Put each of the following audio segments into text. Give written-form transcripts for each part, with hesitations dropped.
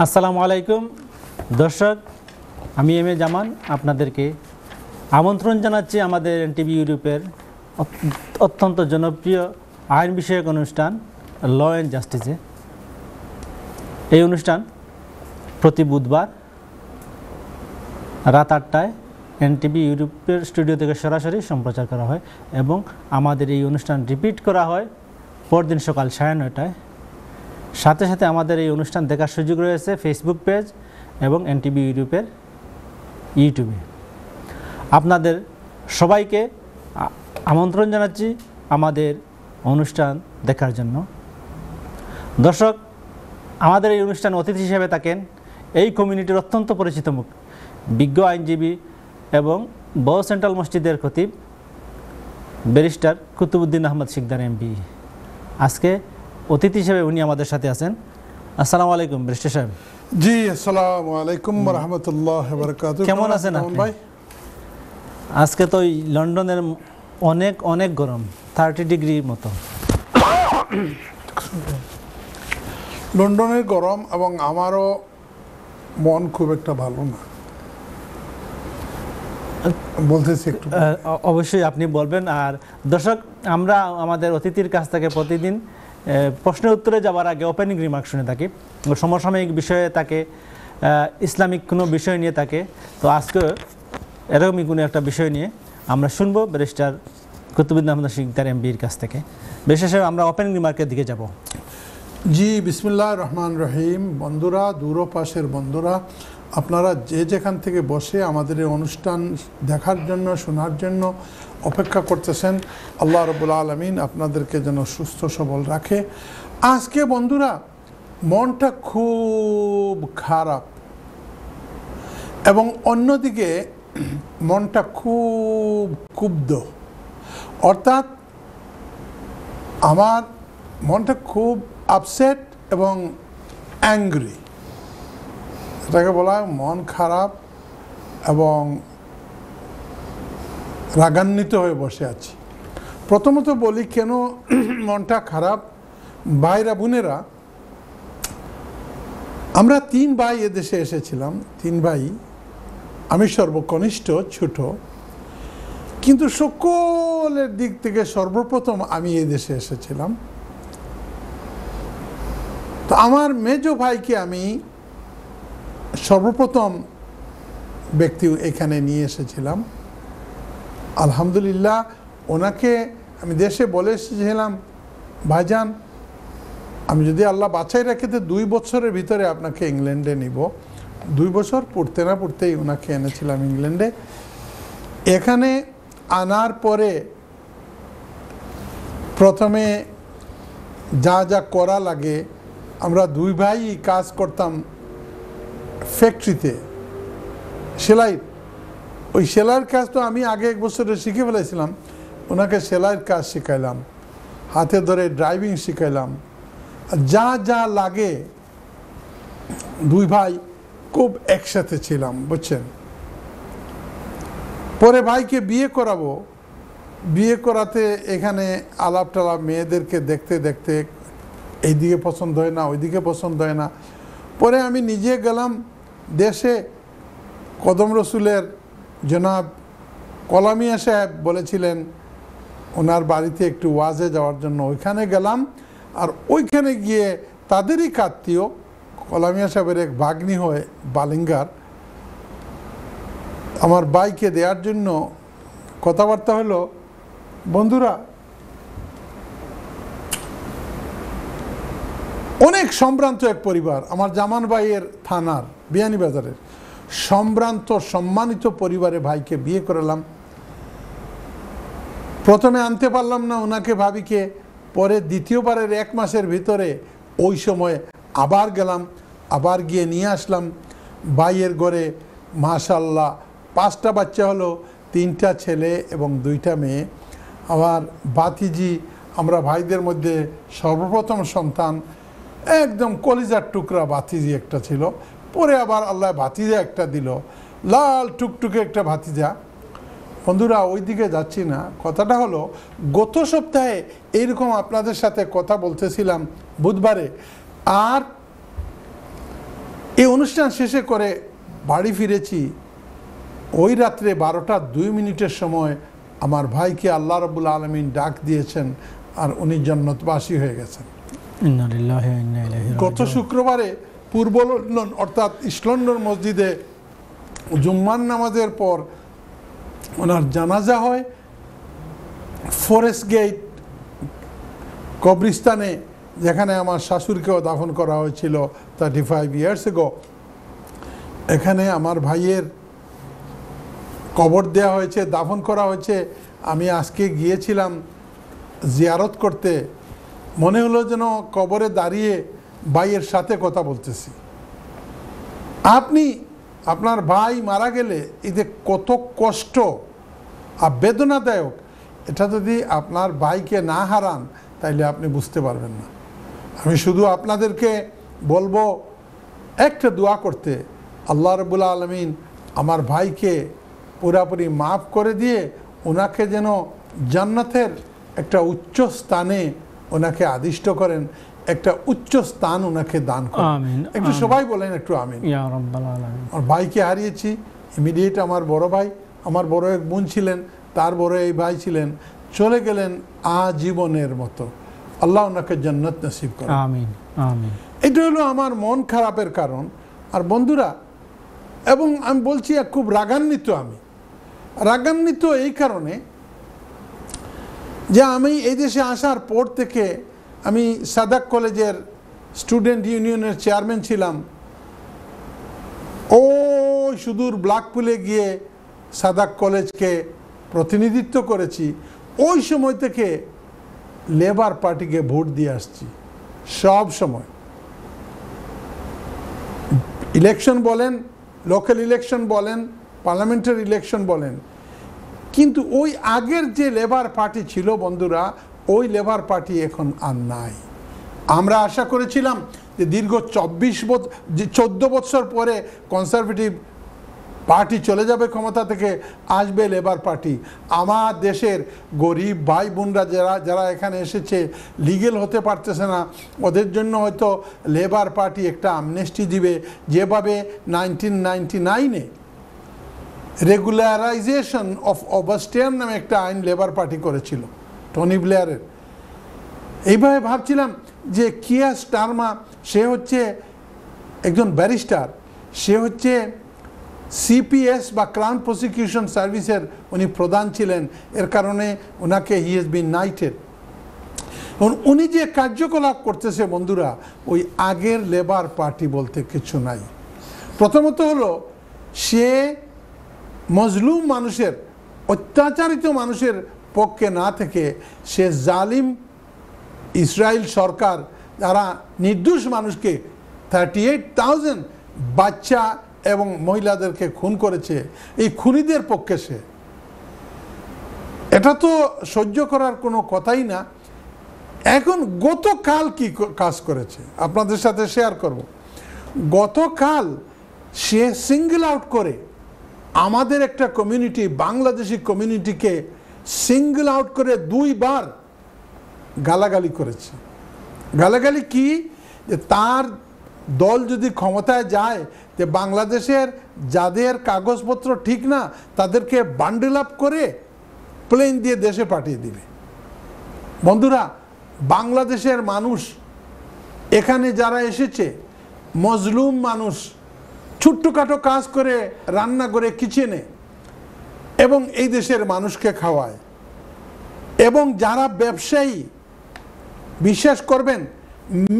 আসসালামু আলাইকুম দর্শক, আমি এম এ জামান আপনাদেরকে আমন্ত্রণ জানাচ্ছি আমাদের এনটিভি ইউরোপের অত্যন্ত জনপ্রিয় আইন বিষয়ক অনুষ্ঠান ল অ্যান্ড জাস্টিসে। এই অনুষ্ঠান প্রতি বুধবার রাত 8টায় এনটিভি ইউরোপের স্টুডিও থেকে সরাসরি সম্প্রচার করা হয় এবং আমাদের এই অনুষ্ঠান রিপিট করা হয় পরদিন সকাল 9:30টায়। সাথে সাথে আমাদের এই অনুষ্ঠান দেখার সুযোগ রয়েছে ফেসবুক পেজ এবং এনটিভি ইউরোপের ইউটিউবে। আপনাদের সবাইকে আমন্ত্রণ জানাচ্ছি আমাদের অনুষ্ঠান দেখার জন্য। দর্শক, আমাদের এই অনুষ্ঠান অতিথি হিসেবে থাকেন এই কমিউনিটির অত্যন্ত পরিচিত মুখ, বিজ্ঞ আইনজীবী এবং বড় সেন্ট্রাল মসজিদের খতিব ব্যারিস্টার কুতুবউদ্দিন আহমদ শিকদার এমপি। আজকে অতিথি হিসেবে উনি আমাদের সাথে আছেন। আসসালামু আলাইকুম ব্যারিস্টার সাহেব। জি, আসসালামু আলাইকুম ওয়া রাহমাতুল্লাহি ওয়া বারাকাতুহু। কেমন আছেন আপনি ভাই? আজকে তো লন্ডনের অনেক অনেক গরম, 30 ডিগ্রির মতো। লন্ডনের গরম এবং আমারও মন খুব একটা ভালো না, বলতেছি একটু। অবশ্যই আপনি বলবেন। আর দর্শক, আমরা আমাদের অতিথির কাছ থেকে প্রতিদিন প্রশ্নের উত্তরে যাওয়ার আগে ওপেনিং রিমার্ক শুনে থাকি, সমসাময়িক বিষয়ে থাকে, ইসলামিক কোনো বিষয় নিয়ে থাকে। তো আজকে এরকমই কোনো একটা বিষয় নিয়ে আমরা শুনবো ব্যারিস্টার কুতুবউদ্দিন আহমদ শিকদার এমপির কাছ থেকে। বিশেষ আমরা ওপেনিং রিমার্কের দিকে যাব। জি, বিসমিল্লাহির রহমানির রহিম। বন্ধুরা, দূর ও পাশের বন্ধুরা, আপনারা যে যেখান থেকে বসে আমাদের এই অনুষ্ঠান দেখার জন্য, শোনার জন্য অপেক্ষা করতেছেন, আল্লাহ রাব্বুল আলামিন আপনাদেরকে যেন সুস্থ সবল রাখে। আজকে বন্ধুরা মনটা খুব খারাপ এবং অন্যদিকে মনটা খুব ক্ষুব্ধ, অর্থাৎ আমার মনটা খুব আপসেট এবং অ্যাংরি। এটাকে বলা হয় মন খারাপ এবং রাগান্বিত হয়ে বসে আছি। প্রথমত বলি কেন মনটা খারাপ। ভাইরা বোনেরা, আমরা 3 ভাই এদেশে এসেছিলাম। 3 ভাই, আমি সর্বকনিষ্ঠ, ছোট, কিন্তু সকলের দিক থেকে সর্বপ্রথম আমি এই দেশে এসেছিলাম। তো আমার মেজো ভাইকে আমি সর্বপ্রথম ব্যক্তি এখানে নিয়ে এসেছিলাম। আলহামদুলিল্লাহ, ওনাকে আমি দেশে বলে এসেছিলাম, ভাইজান, আমি যদি আল্লাহ বাছাই রাখে তো 2 বছরের ভিতরে আপনাকে ইংল্যান্ডে নিব। 2 বছর পড়তে না পড়তেই ওনাকে এনেছিলাম ইংল্যান্ডে। এখানে আনার পরে প্রথমে যা যা করা লাগে, আমরা 2 ভাই কাজ করতাম ফ্যাক্টরিতে, সেলাই। ওই সেলাইয়ের কাজ তো আমি আগে 1 বছরে শিখে ফেলেছিলাম। ওনাকে সেলাইয়ের কাজ শিখাইলাম, হাতে ধরে ড্রাইভিং শিখাইলাম, যা যা লাগে 2 ভাই খুব একসাথে ছিলাম, বুঝছেন। পরে ভাইকে বিয়ে করাবো, বিয়ে করাতে এখানে আলাপ টালাপ, মেয়েদেরকে দেখতে দেখতে এইদিকে পছন্দ হয় না, ওইদিকে পছন্দ হয় না। পরে আমি নিজে গেলাম দেশে। কদম রসুলের জনাব কলামিয়া সাহেব বলেছিলেন ওনার বাড়িতে একটু ওয়াজে যাওয়ার জন্য, ওইখানে গেলাম। আর ওইখানে গিয়ে তাদেরই আত্মীয় কলামিয়া সাহেবের এক ভাগ্নি হয় বালিঙ্গার, আমার ভাইকে দেওয়ার জন্য কথাবার্তা হলো। বন্ধুরা, অনেক সম্ভ্রান্ত এক পরিবার, আমার জামান ভাইয়ের থানার বিয়ানীবাজারের সম্ভ্রান্ত সম্মানিত পরিবারে ভাইকে বিয়ে করালাম। প্রথমে আনতে পারলাম না ওনাকে, ভাবিকে। পরে দ্বিতীয়বারের 1 মাসের ভিতরে ওই সময় আবার গেলাম, আবার গিয়ে নিয়ে আসলাম। ভাইয়ের ঘরে মাশাআল্লাহ 5টা বাচ্চা হলো, 3টা ছেলে এবং 2টা মেয়ে। আমার ভাতিজি, আমরা ভাইদের মধ্যে সর্বপ্রথম সন্তান, একদম কলিজার টুকরা ভাতিজি একটা ছিল। পরে আবার আল্লাহ ভাতিজা একটা দিল, লাল টুকটুকে একটা ভাতিজা। বন্ধুরা, ওই দিকে যাচ্ছি না, কথাটা হলো গত সপ্তাহে এইরকম আপনাদের সাথে কথা বলতেছিলাম বুধবারে। আর এই অনুষ্ঠান শেষে করে বাড়ি ফিরেছি, ওই রাত্রে 12টা 2 মিনিটের সময় আমার ভাইকে আল্লাহ রাব্বুল আলামিন ডাক দিয়েছেন, আর উনি জান্নাতবাসী হয়ে গেছেন। ইন্না লিল্লাহি ওয়া ইন্না ইলাইহি গত রাজিউন। শুক্রবারে পূর্ব লন্ডন অর্থাৎ ইস্ট লন্ডন মসজিদে জুম্মার নামাজের পর ওনার জানাজা হয়। ফরেস্ট গেট কবরস্থানে, যেখানে আমার শাশুড়িকেও দাফন করা হয়েছিল 35 ইয়ার্স এগো, এখানে আমার ভাইয়ের কবর দেওয়া হয়েছে, দাফন করা হয়েছে। আমি আজকে গিয়েছিলাম জিয়ারত করতে, মনে হলো যেন কবরে দাঁড়িয়ে ভাইয়ের সাথে কথা বলতেছি। আপনি আপনার ভাই মারা গেলে এতে কত কষ্ট আর বেদনাদায়ক, এটা যদি আপনার ভাইকে না হারান তাইলে আপনি বুঝতে পারবেন না। আমি শুধু আপনাদেরকে বলবো একটা দোয়া করতে, আল্লাহ রাব্বুল আলামিন আমার ভাইকে পুরাপুরি মাফ করে দিয়ে ওনাকে যেন জান্নাতের একটা উচ্চ স্থানে ওনাকে আদিষ্ট করেন, একটা উচ্চ স্থান ওনাকে দান করেন। আমিন। একটু সবাই বলেন একটু আমিন। ইয়া রাব্বাল আলামিন। আমার ভাইকে হারিয়েছি, ইমিডিয়েট আমার বড় ভাই, আমার বড় এক বোন ছিলেন, তার বড় এই ভাই ছিলেন, চলে গেলেন আজীবনের মতো। আল্লাহ ওনাকে জান্নাত নসিব করেন। আমিন আমিন। এটা হলো আমার মন খারাপের কারণ। আর বন্ধুরা, এবং আমি বলছি খুব রাগান্বিত, আমি রাগান্বিত এই কারণে যে আমি এই দেশে আসার পর থেকে আমি সাদাক কলেজের স্টুডেন্ট ইউনিয়নের চেয়ারম্যান ছিলাম। ওই সুদূর ব্ল্যাকপুলে গিয়ে সাদাক কলেজকে প্রতিনিধিত্ব করেছি। ওই সময় থেকে লেবার পার্টিকে ভোট দিয়ে আসছি সব সময়। ইলেকশন বলেন, লোকাল ইলেকশন বলেন, পার্লামেন্টের ইলেকশন বলেন, কিন্তু ওই আগের যে লেবার পার্টি ছিল বন্ধুরা, ওই লেবার পার্টি এখন আর নাই। আমরা আশা করেছিলাম যে দীর্ঘ 14 বছর পরে কনজারভেটিভ পার্টি চলে যাবে ক্ষমতা থেকে, আসবে লেবার পার্টি। আমার দেশের গরিব ভাই বোনরা যারা এখানে এসেছে লিগেল হতে পারতেছে না, ওদের জন্য হয়তো লেবার পার্টি একটা আমনেস্টি দিবে, যেভাবে 1999-এ রেগুলারাইজেশন অফ ওভারস্টেয়ার নামে একটা আইন লেবার পার্টি করেছিল টনি ব্লেয়ারের। এইভাবে ভাবছিলাম যে কিয়ার স্টারমার, সে হচ্ছে একজন ব্যারিস্টার, সে হচ্ছে সিপিএস বা ক্রাউন প্রসিকিউশন সার্ভিসের উনি প্রধান ছিলেন, এর কারণে ওনাকে হি হ্যাজ বিন নাইটেড। উনি যে কার্যকলাপ করতেছে বন্ধুরা, ওই আগের লেবার পার্টি বলতে কিছু নাই। প্রথমত হলো সে মজলুম মানুষের, অত্যাচারিত মানুষের পক্ষে না থেকে সে জালিম ইসরায়েল সরকার যারা নির্দোষ মানুষকে 38,000 বাচ্চা এবং মহিলাদেরকে খুন করেছে, এই খুনিদের পক্ষে সে। এটা তো সহ্য করার কোনো কথাই না। এখন গতকাল কি কাজ করেছে আপনাদের সাথে শেয়ার করব। গতকাল সে সিঙ্গল আউট করে আমাদের একটা কমিউনিটি, বাংলাদেশি কমিউনিটিকে সিঙ্গল আউট করে 2 বার গালাগালি করেছে। গালাগালি কি, যে তার দল যদি ক্ষমতায় যায়, যে বাংলাদেশের যাদের কাগজপত্র ঠিক না তাদেরকে বান্ডেল আপ করে প্লেন দিয়ে দেশে পাঠিয়ে দিবে। বন্ধুরা, বাংলাদেশের মানুষ এখানে যারা এসেছে মজলুম মানুষ, ছোট্টখাটো কাজ করে রান্না করে কিচেনে এবং এই দেশের মানুষকে খাওয়ায়। এবং যারা ব্যবসায়ী, বিশ্বাস করবেন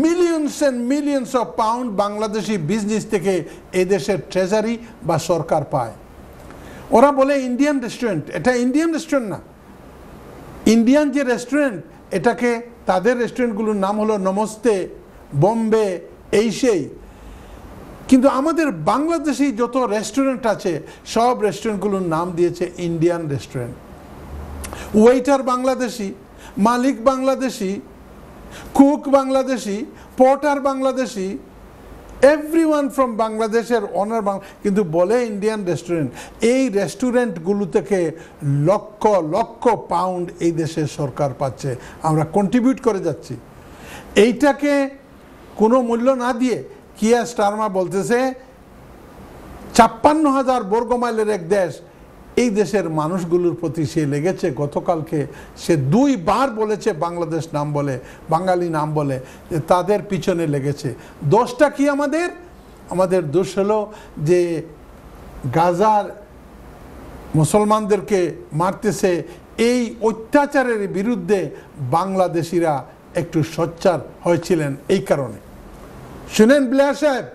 millions and millions of pound Bangladeshi business থেকে এই দেশের ট্রেজারি বা সরকার পায়। ওরা বলে ইন্ডিয়ান রেস্টুরেন্ট, এটা ইন্ডিয়ান রেস্টুরেন্ট না। ইন্ডিয়ান যে রেস্টুরেন্ট, এটাকে তাদের রেস্টুরেন্টগুলোর নাম হলো নমস্তে, বোম্বে, এই সেই। কিন্তু আমাদের বাংলাদেশি যত রেস্টুরেন্ট আছে সব রেস্টুরেন্টগুলোর নাম দিয়েছে Indian restaurant. Waiter Bangladeshi, Malik Bangladeshi, cook Bangladeshi, porter Bangladeshi, everyone from বাংলাদেশের অনার কিন্তু বলে ইন্ডিয়ান রেস্টুরেন্ট। এই রেস্টুরেন্টগুলো থেকে লক্ষ লক্ষ পাউন্ড এই দেশের সরকার পাচ্ছে, আমরা কন্ট্রিবিউট করে যাচ্ছি। এইটাকে কোনো মূল্য না দিয়ে কিয়ার স্টারমার বলতেছে 56,000 বর্গ মাইলের এক দেশ, এই দেশের মানুষগুলোর প্রতি সে লেগেছে। গতকালকে সে 2 বার বলেছে বাংলাদেশ নাম বলে, বাঙালি নাম বলে, যে তাদের পিছনে লেগেছে। দোষটা কি আমাদের? আমাদের দোষ হলো যে গাজার মুসলমানদেরকে মারতেছে, এই অত্যাচারের বিরুদ্ধে বাংলাদেশিরা একটু সোচ্চার হয়েছিলেন এই কারণে। শুনেন ব্লেয়ার সাহেব,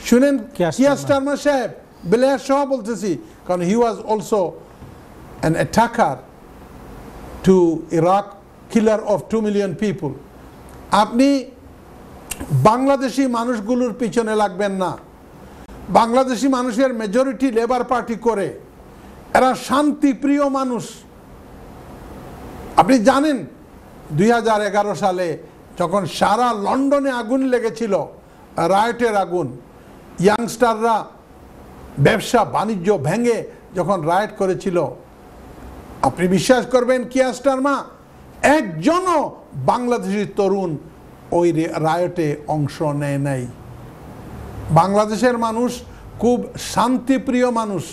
শুনেন কিয়ার স্টারমার সাহেব, ব্লেয়ার সহ বলতেছি, কারণ he was also an attacker to Iraq, killer of 2 million people. আপনি বাংলাদেশি মানুষগুলোর পিছনে লাগবেন না। বাংলাদেশি মানুষের মেজরিটি লেবার পার্টি করে, এরা শান্তিপ্রিয় মানুষ। আপনি জানেন 2011 সালে যখন সারা লন্ডনে আগুন লেগেছিল, রায়টের আগুন, ইয়াংস্টাররা ব্যবসা বাণিজ্য ভেঙে যখন রায়ট করেছিল, আপনি বিশ্বাস করবেন কিয়ার স্টারমার একজনও বাংলাদেশি তরুণ ওই রায়টে অংশ নেয় নাই। বাংলাদেশের মানুষ খুব শান্তিপ্রিয় মানুষ।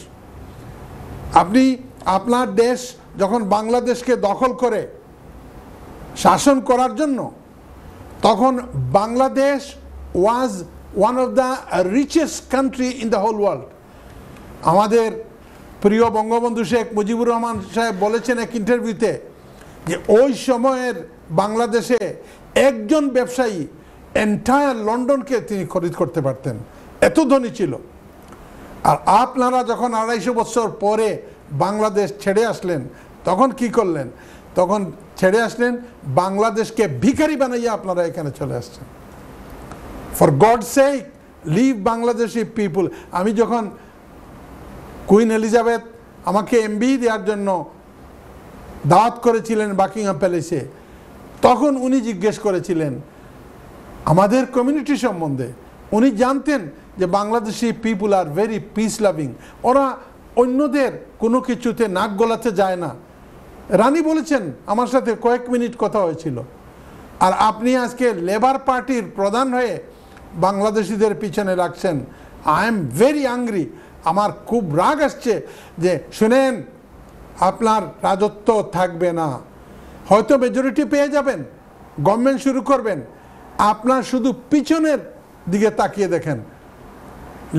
আপনি আপনার দেশ যখন বাংলাদেশকে দখল করে শাসন করার জন্য, তখন Bangladesh was one of the richest country in the whole world. আমাদের প্রিয় বঙ্গবন্ধু শেখ মুজিবুর রহমান সাহেব বলেছেন এক ইন্টারভিউতে যে ওই সময়ের বাংলাদেশে একজন ব্যবসায়ী এন্টায়ার লন্ডনকে তিনি খরিদ করতে পারতেন, এত ধনী ছিল। আর আপনারা যখন 250 বছর পরে বাংলাদেশ ছেড়ে আসলেন, তখন কি করলেন? তখন ছেড়ে আসলেন বাংলাদেশকে ভিখারি বানাইয়া আপনারা এখানে চলে আসছেন। For God sake leave Bangladeshi people. আমি যখন কুইন এলিজাবেথ আমাকে এমবি দেওয়ার জন্য দাওয়াত করেছিলেন বাকিংহাম প্যালেসে, তখন উনি জিজ্ঞেস করেছিলেন আমাদের কমিউনিটি সম্বন্ধে। উনি জানতেন যে বাংলাদেশি পিপুল আর ভেরি পিস লাভিং, ওরা অন্যদের কোনো কিছুতে নাক গলাতে যায় না। রানী বলেছেন, আমার সাথে কয়েক মিনিট কথা হয়েছিল। আর আপনি আজকে লেবার পার্টির প্রধান হয়ে বাংলাদেশিদের পিছনে লাগছেন। I am very angry. আমার খুব রাগ আসছে যে শুনেন, আপনার রাজত্ব থাকবে না, হয়তো মেজরিটি পেয়ে যাবেন, গভর্নমেন্ট শুরু করবেন, আপনার শুধু পিছনের দিকে তাকিয়ে দেখেন।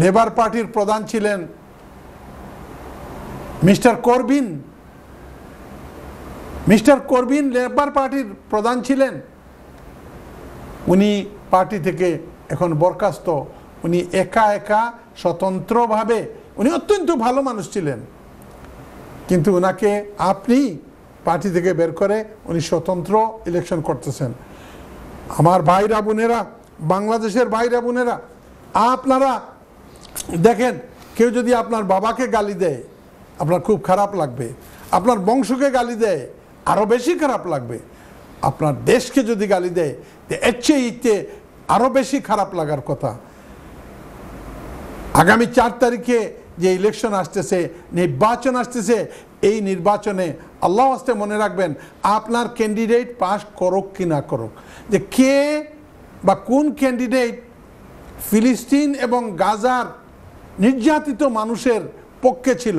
লেবার পার্টির প্রধান ছিলেন mister Corbyn. Mister Corbyn labour পার্টির প্রধান ছিলেন। উনি পার্টি থেকে এখন বরখাস্ত। উনি একা একা স্বতন্ত্রভাবে, উনি অত্যন্ত ভালো মানুষ ছিলেন, কিন্তু ওনাকে আপনি পার্টি থেকে বের করে উনি স্বতন্ত্র ইলেকশন করতেছেন। আমার ভাইরা বোনেরা, বাংলাদেশের ভাইরা বোনেরা, আপনারা দেখেন, কেউ যদি আপনার বাবাকে গালি দেয় আপনার খুব খারাপ লাগবে, আপনার বংশকে গালি দেয় আরও বেশি খারাপ লাগবে, আপনার দেশকে যদি গালি দেয় এর চেয়ে আরও বেশি খারাপ লাগার কথা। আগামী 4 তারিখে যে ইলেকশন আসতেছে, নির্বাচন আসতেছে, এই নির্বাচনে আল্লাহ আস্তে মনে রাখবেন, আপনার ক্যান্ডিডেট পাস করুক কি না করুক, যে কে বা কোন ক্যান্ডিডেট ফিলিস্তিন এবং গাজার নির্যাতিত মানুষের পক্ষে ছিল,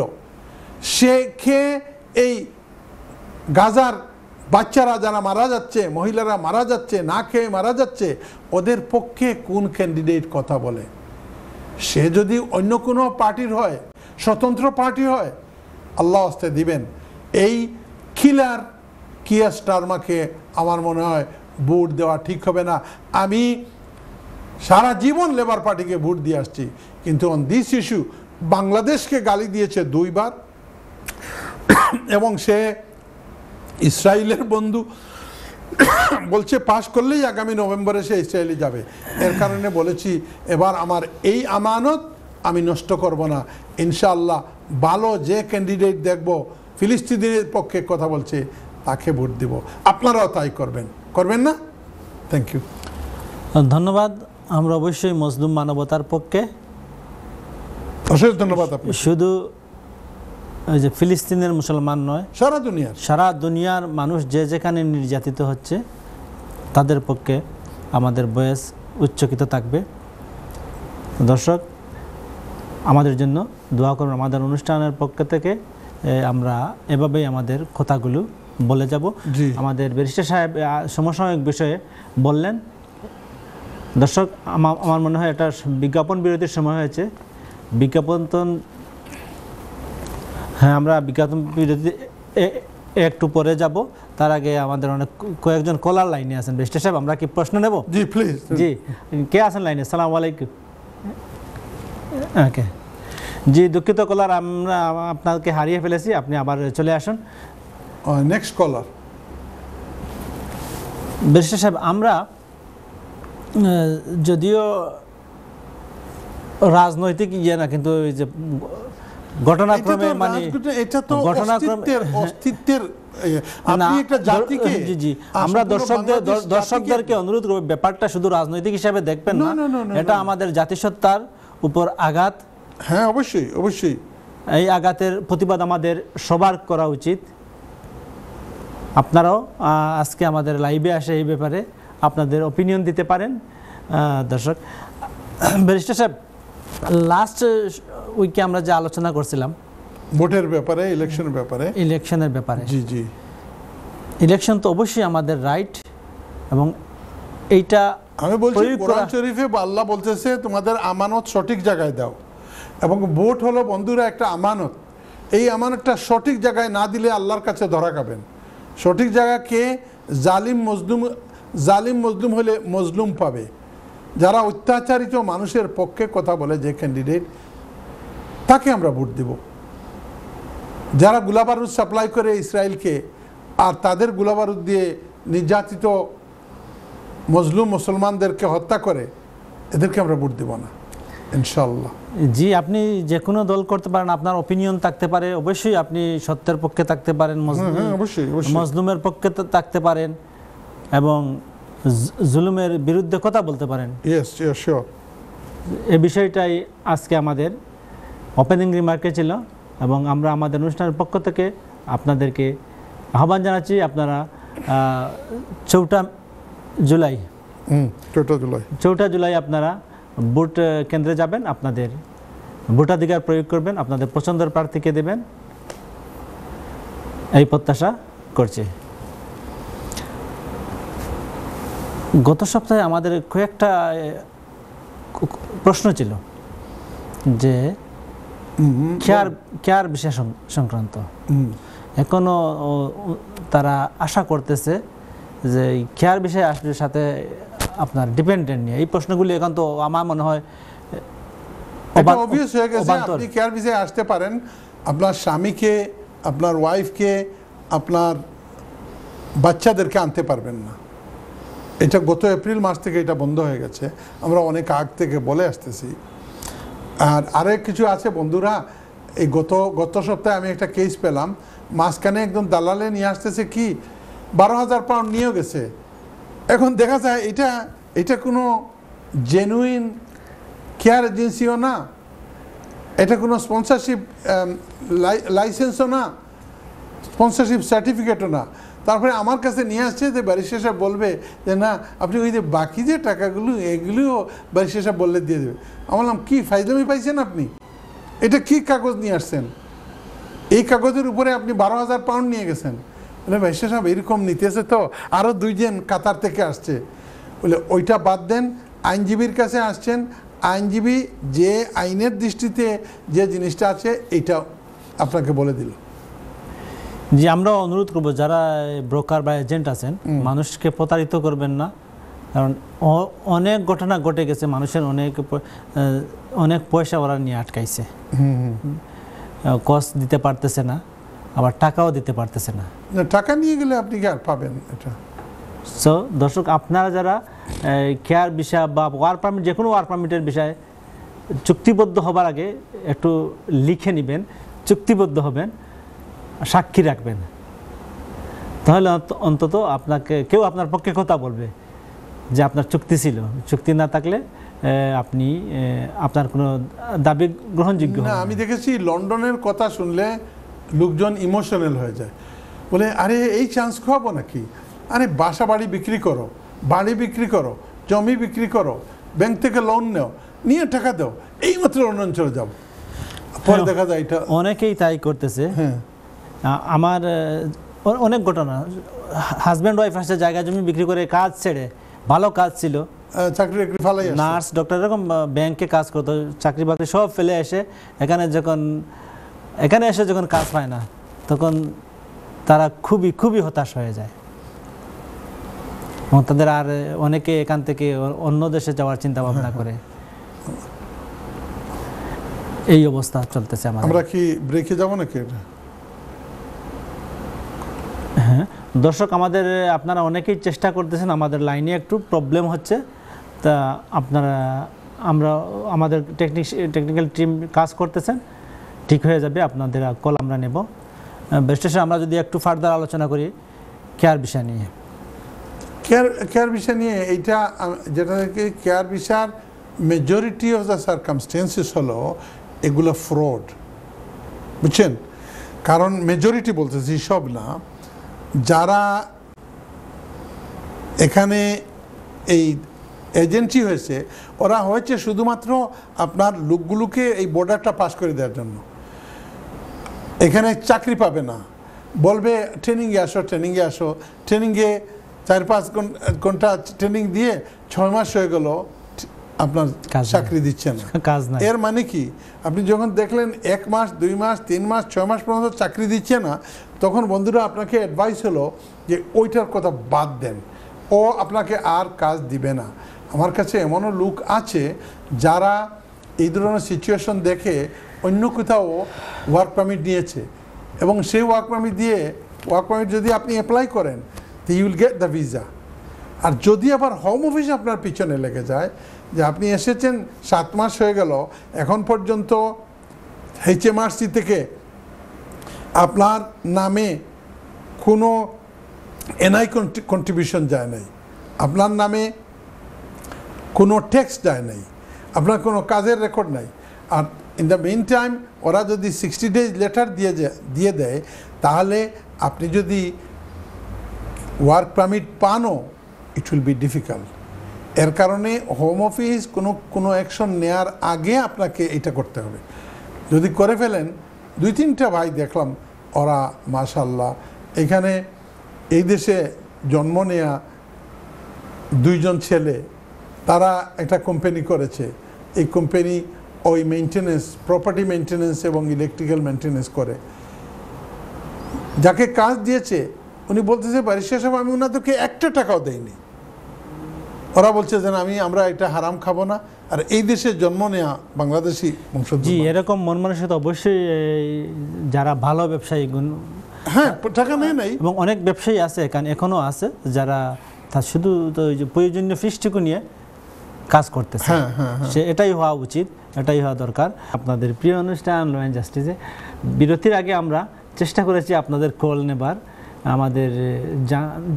সে কে এই গাজার বাচ্চারা যারা মারা যাচ্ছে, মহিলারা মারা যাচ্ছে, না খেয়ে মারা যাচ্ছে, ওদের পক্ষে কোন ক্যান্ডিডেট কথা বলে। সে যদি অন্য কোনো পার্টির হয়, স্বতন্ত্র পার্টি হয়, আল্লাহ আস্তে দিবেন। এই কিলার কিয়ার স্টারমারকে আমার মনে হয় ভোট দেওয়া ঠিক হবে না। আমি সারা জীবন লেবার পার্টিকে ভোট দিয়ে আসছি, কিন্তু অন দিস ইস্যু বাংলাদেশকে গালি দিয়েছে 2 বার, এবং সে ইসরায়েলের বন্ধু, বলছে পাশ করলেই আগামী নভেম্বরে সে ইসরায়েলে যাবে। এর কারণে বলেছি এবার আমার এই আমানত আমি নষ্ট করব না, ইনশাআল্লাহ ভালো যে ক্যান্ডিডেট দেখব ফিলিস্তিনের পক্ষে কথা বলছে তাকে ভোট দিব। আপনারাও তাই করবেন, করবেন না? থ্যাংক ইউ, ধন্যবাদ। আমরা অবশ্যই মজলুম মানবতার পক্ষে। অশেষ ধন্যবাদ। আপনি শুধু ওই যে ফিলিস্তিনের মুসলমান নয়, সারা দুনিয়ার মানুষ যে যেখানে নির্যাতিত হচ্ছে তাদের পক্ষে আমাদের বয়স উচ্চকিত থাকবে। দর্শক আমাদের জন্য দোয়া করুন। আমাদের অনুষ্ঠানের পক্ষ থেকে আমরা এভাবেই আমাদের কথাগুলো বলে যাব। আমাদের ব্যারিস্টার সাহেব সমসাময়িক বিষয়ে বললেন। দর্শক আমার মনে হয় এটা বিজ্ঞাপন বিরতির সময় হয়েছে। হ্যাঁ, আমরা বিজ্ঞাপন বিরতি একটু পরে যাব। তার আগে আমাদের কয়েকজন কলার লাইনে আছেন। ব্যারিস্টার সাহেব, আমরা কি প্রশ্ন নেব? জি প্লিজ। জি, কে আছেন লাইনে? আসসালামু আলাইকুম। ওকে, জি দুঃখিত কলার, আমরা আপনাকে হারিয়ে ফেলেছি, আপনি আবার চলে আসুন। নেক্সট কলার। ব্যারিস্টার সাহেব, আমরা যদিও রাজনৈতিক না, কিন্তু এই যে ঘটনাক্রমে মানে এটা তো অস্তিত্বের আপনি একটা জাতিকে, জি জি, আমরা দর্শকদেরকে অনুরোধ করব ব্যাপারটা শুধু রাজনৈতিক হিসাবে দেখবেন না, এটা আমাদের জাতিসত্তার উপর আঘাত। হ্যাঁ, অবশ্যই অবশ্যই। এই আঘাতের প্রতিবাদ আমাদের সবার করা উচিত। আপনারাও আজকে আমাদের লাইভে আসে এই ব্যাপারে আপনাদের অপিনিয়ন দিতে পারেন। দর্শক, ব্যারিস্টার সাহেব, লাস্ট উইকে আমরা যে আলোচনা করছিলাম ভোটের ব্যাপারে, ইলেকশনের ব্যাপারে। জি জি, ইলেকশন তো অবশ্যই আমাদের রাইট, এবং এইটা আমি বলছি কোরআন শরীফে আল্লাহ বলতেছে তোমাদের আমানত সঠিক জায়গায় দাও, এবং ভোট হলো বন্ধুরা একটা আমানত। এই আমানতটা সঠিক জায়গায় না দিলে আল্লাহর কাছে ধরা খাবেন। সঠিক জায়গা কে? জালিম মজলুম হলে মজলুম পাবে। যারা অত্যাচারিত মানুষের পক্ষে কথা বলে, যে ক্যান্ডিডেট, তাকে আমরা ভোট দেব। যারা গোলাবারুদ সাপ্লাই করে ইসরায়েলকে, আর তাদের গোলাবারুদ দিয়ে নির্যাতিত মজলুম মুসলমানদেরকে হত্যা করে, এদেরকে আমরা ভোট দেব না ইনশাআল্লাহ। জি, আপনি যে কোনো দল করতে পারেন, আপনার অপিনিয়ন থাকতে পারে, অবশ্যই আপনি সত্যের পক্ষে থাকতে পারেন, মজলুমের পক্ষে থাকতে পারেন, এবং জুলুমের বিরুদ্ধে কথা বলতে পারেন। এই বিষয়টাই আজকে আমাদের ওপেনিং রিমার্কে ছিল, এবং আমরা আমাদের অনুষ্ঠানের পক্ষ থেকে আপনাদেরকে আহ্বান জানাচ্ছি, আপনারা 4 জুলাই আপনারা ভোট কেন্দ্রে যাবেন, আপনাদের ভোটাধিকার প্রয়োগ করবেন, আপনাদের পছন্দের প্রার্থীকে দেবেন, এই প্রত্যাশা করছি। গত সপ্তাহে আমাদের কয়েকটা প্রশ্ন ছিল যে কেয়ার বিষয় সংক্রান্ত। এখনো তারা আশা করতেছে যে কেয়ার বিষয় আসবে সাথে আপনার ডিপেন্ডেন্ট নিয়ে। এই প্রশ্নগুলি এখন তো আমার মনে হয় অবভিয়াস হয়ে গেছে। আপনি কেয়ার বিষয়ে আসতে পারেন, আপনার স্বামীকে, আপনার ওয়াইফকে, আপনার বাচ্চাদেরকে আনতে পারবেন না। এটা গত এপ্রিল মাস থেকে এটা বন্ধ হয়ে গেছে, আমরা অনেক আগ থেকে বলে আসতেছি। আর আরেক কিছু আছে বন্ধুরা, এই গত সপ্তাহে আমি একটা কেস পেলাম, মাঝখানে একদম দালালে নিয়ে আসতেছে কি 12,000 পাউন্ড নিয়েও গেছে। এখন দেখা যায় এটা কোনো জেনুইন কেয়ার এজেন্সিও না, এটা কোনো স্পন্সরশিপ লাইসেন্সও না, স্পন্সরশিপ সার্টিফিকেটও না। তারপরে আমার কাছে নিয়ে আসছে যে ব্যারিস্টার সাহেব বলবে যে না, আপনি ওই যে বাকি যে টাকাগুলো এগুলিও ব্যারিস্টার সাহেব বললে দিয়ে দেবে। আমি বললাম কি ফাইজলামি পাইছেন আপনি? এটা কি কাগজ নিয়ে আসছেন? এই কাগজের উপরে আপনি 12,000 পাউন্ড নিয়ে গেছেন। বলে ব্যারিস্টার সাহেব এরকম নিতেছে তো, আরও 2 জন কাতার থেকে আসছে। বলে ওইটা বাদ দেন, আইনজীবীর কাছে আসছেন, আইনজীবী যে আইনের দৃষ্টিতে যে জিনিসটা আছে এইটা আপনাকে বলে দিল। জি, আমরা অনুরোধ করব যারা ব্রোকার বা এজেন্ট আছেন, মানুষকে প্রতারিত করবেন না, কারণ অনেক ঘটনা ঘটে গেছে, মানুষের অনেক পয়সা ওরা নিয়ে আটকাইছে, কস্ট দিতে পারতেছে না, আবার টাকাও দিতে পারতেছে না। টাকা নিয়ে গেলে আপনি কি আর পাবেন এটা? সো দর্শক, আপনারা যারা কেয়ার বিষয় বা ওয়ার পারমিট, যে কোনো ওয়ার পারমিটের বিষয়ে চুক্তিবদ্ধ হবার আগে একটু লিখে নেবেন, চুক্তিবদ্ধ হবেন, সাক্ষী রাখবেন, তাহলে অন্তত আপনাকে কেউ আপনার পক্ষে কথা বলবে যে আপনার চুক্তি ছিল। চুক্তি না থাকলে আপনি আপনার কোনো দাবি গ্রহণযোগ্য না। আমি দেখেছি লন্ডনের কথা শুনলে লোকজন ইমোশনাল হয়ে যায়, বলে আরে এই চান্স খাওয়াবো নাকি? আরে বাসা বাড়ি বিক্রি করো, বাড়ি বিক্রি করো, জমি বিক্রি করো, ব্যাংক থেকে লোন নেও, নিয়ে টাকা দাও, এইমাত্র অন্য অঞ্চলে যাব, পরে দেখা যায় এটা অনেকেই তাই করতেছে। হ্যাঁ আমার অনেক ঘটনা, হাজব্যান্ড ওয়াইফ আসছে জায়গা জমি বিক্রি করে কাজ ছেড়ে, ভালো কাজ ছিল, চাকরি ফালাই নার্স ডক্টর এরকম ব্যাংকে কাজ করতো, চাকরি বাকরি সব ফেলে এসে এখানে এসে যখন কাজ পায় না তখন তারা খুবই খুবই হতাশ হয়ে যায় এবং তাদের আর অনেকে এখান থেকে অন্য দেশে যাওয়ার চিন্তা ভাবনা করে। এই অবস্থা চলতেছে আমাদের। আমরা কি ব্রেকে যাব নাকি? হ্যাঁ দর্শক, আপনারা অনেকেই চেষ্টা করতেছেন, আমাদের লাইনে একটু প্রবলেম হচ্ছে, তা আমাদের টেকনিক্যাল টিম কাজ করতেছেন, ঠিক হয়ে যাবে, আপনাদের কল আমরা নেব। বেস্টেশন আমরা যদি একটু ফার্দার আলোচনা করি কেয়ার বিষয় নিয়ে। কেয়ার ভিসা নিয়ে এইটা যেটা কেয়ার ভিসার মেজরিটি অফ দ্য সার্কামস্টেন্সেস হলো এগুলো ফ্রড, বুঝছেন? কারণ মেজরিটি বলতেছি, সব না, যারা এখানে এই এজেন্সি হয়েছে ওরা হয়েছে শুধুমাত্র আপনার লোকগুলোকে এই বর্ডারটা পাস করে দেওয়ার জন্য। এখানে চাকরি পাবে না, বলবে ট্রেনিংয়ে আসো, ট্রেনিংয়ে 4-5 ঘন্টা ট্রেনিং দিয়ে 6 মাস হয়ে গেল আপনার চাকরি দিচ্ছে না, কাজ নাই। এর মানে কি? আপনি যখন দেখলেন 1 মাস 2 মাস 3 মাস 6 মাস পর্যন্ত চাকরি দিচ্ছে না, তখন বন্ধুরা আপনাকে অ্যাডভাইস হলো যে ওইটার কথা বাদ দেন, ও আপনাকে আর কাজ দিবে না। আমার কাছে এমনও লোক আছে যারা এই ধরনের সিচুয়েশন দেখে অন্য কোথাও ওয়ার্ক পারমিট নিয়েছে এবং সেই ওয়ার্ক পারমিট যদি আপনি অ্যাপ্লাই করেন তো you will get the visa. আর যদি আবার হোম অফিস আপনার পিছনে লেগে যায় যে আপনি এসেছেন 7 মাস হয়ে গেল, এখন পর্যন্ত HMRC থেকে আপনার নামে কোনো NI কন্ট্রিবিউশন যায় নাই, আপনার নামে কোনো ট্যাক্স যায় নাই, আপনার কোনো কাজের রেকর্ড নাই, আর ইন দ্য মেইন টাইম ওরা যদি 60 ডেজ লেটার দিয়ে দেয়, তাহলে আপনি যদি ওয়ার্ক পারমিট পানও ইট উইল বি ডিফিকাল্ট। এর কারণে হোম অফিস কোনো অ্যাকশন নেওয়ার আগে আপনাকে এটা করতে হবে। যদি করে ফেলেন, 2-3টা ভাই দেখলাম ওরা মাশাআল্লাহ এখানে এই দেশে জন্ম নেয়া 2জন ছেলে, তারা একটা কোম্পানি করেছে, এই কোম্পানি ওই মেইনটেনেন্স, প্রপার্টি মেইনটেনেন্স এবং ইলেকট্রিক্যাল মেইনটেনেন্স করে। যাকে কাজ দিয়েছে উনি বলতেছে ব্যারিস্টার সাহেব আমি ওনাদেরকে 1টা টাকাও দেইনি, ওরা বলছে যে আমরা এটা হারাম খাবো না, আর এই দেশে জন্ম নেয়া বাংলাদেশি বংশোদ্ভূত। জি, এরকম মন মানসিকতা অবশ্যই যারা ভালো ব্যবসায়ী, হ্যাঁ টাকা নেই নাই, এবং অনেক ব্যবসায়ী আছে এখানে এখনো আছে যারা তার শুধু প্রয়োজনীয় ফিসটুকু নিয়ে কাজ করতেছে। সে এটাই হওয়া উচিত, এটাই হওয়া দরকার। আপনাদের প্রিয় অনুষ্ঠান ল অ্যান্ড জাস্টিসে বিরতির আগে আমরা চেষ্টা করেছি আপনাদের কল নেবার, আমাদের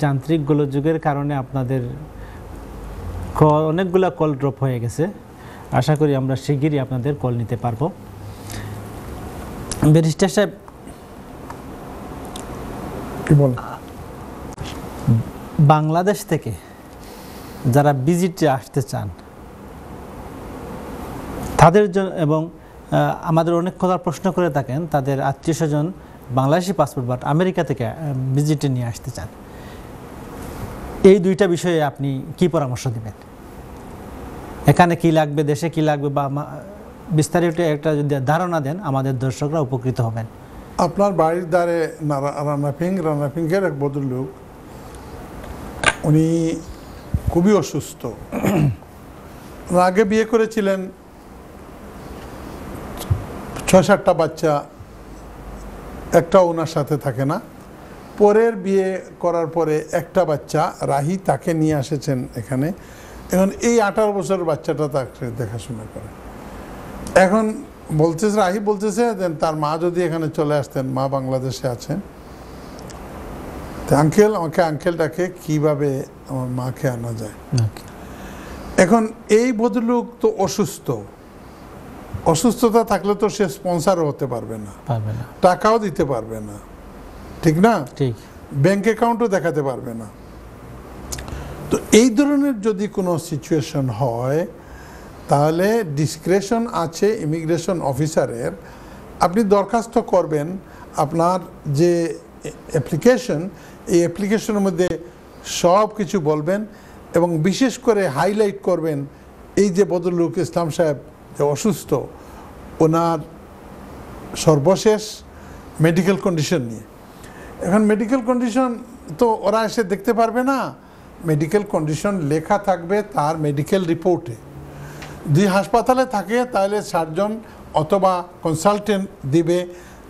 যান্ত্রিক গোলযোগের কারণে আপনাদের অনেকগুলো কল ড্রপ হয়ে গেছে। আশা করি আমরা শিগগিরই আপনাদের কল নিতে পারবো। ব্যারিস্টার সাহেব, কি বল, বাংলাদেশ থেকে যারা ভিজিটে আসতে চান তাদের জন্য, এবং আমাদের অনেক কথা প্রশ্ন করে থাকেন, তাদের আত্মীয় স্বজন বাংলাদেশি পাসপোর্ট বাট আমেরিকা থেকে ভিজিটে নিয়ে আসতে চান, এই 2টা বিষয়ে আপনি কি পরামর্শ দিবেন? এখানে কি লাগবে, দেশে কি লাগবে, বা বিস্তারিত একটা যদি ধারণা দেন আমাদের দর্শকরা উপকৃত হবেন। আপনার বাড়ির ধারে রানাফিংয়ের এক ভদ্রলোক, উনি খুবই অসুস্থ, আগে বিয়ে করেছিলেন, 6-7টা বাচ্চা, একটাও ওনার সাথে থাকে না। পরের বিয়ে করার পরে একটা বাচ্চা রাহি, তাকে নিয়ে এসেছেন এখানে। এখন এই 18 বছরের বাচ্চাটা তাকে দেখাশোনা করে। এখন রাহি বলতেছে যে তার মা যদি এখানে চলে আসতেন, মা বাংলাদেশে আছেন, আমাকে আঙ্কেল ডাকে, কিভাবে আমার মাকে আনা যায়। এখন এই ভদ্রলোক তো অসুস্থতা থাকলে তো সে স্পন্সরও হতে পারবে না, টাকাও দিতে পারবে না, ঠিক না? ঠিক। ব্যাংক অ্যাকাউন্টও দেখাতে পারবে না। তো এই ধরনের যদি কোনো সিচুয়েশন হয়, তাহলে ডিসক্রেশন আছে ইমিগ্রেশন অফিসারের। আপনি দরখাস্ত করবেন, আপনার যে অ্যাপ্লিকেশন, এই অ্যাপ্লিকেশনের মধ্যে সব কিছু বলবেন এবং বিশেষ করে হাইলাইট করবেন এই যে বদরুল ইসলাম সাহেব যে অসুস্থ, ওনার সর্বশেষ মেডিকেল কন্ডিশন নিয়ে। এখন মেডিকেল কন্ডিশন তো ওরা এসে দেখতে পারবে না, মেডিকেল কন্ডিশন লেখা থাকবে তার মেডিকেল রিপোর্টে। যদি হাসপাতালে থাকে তাহলে সার্জন অথবা কনসালটেন্ট দিবে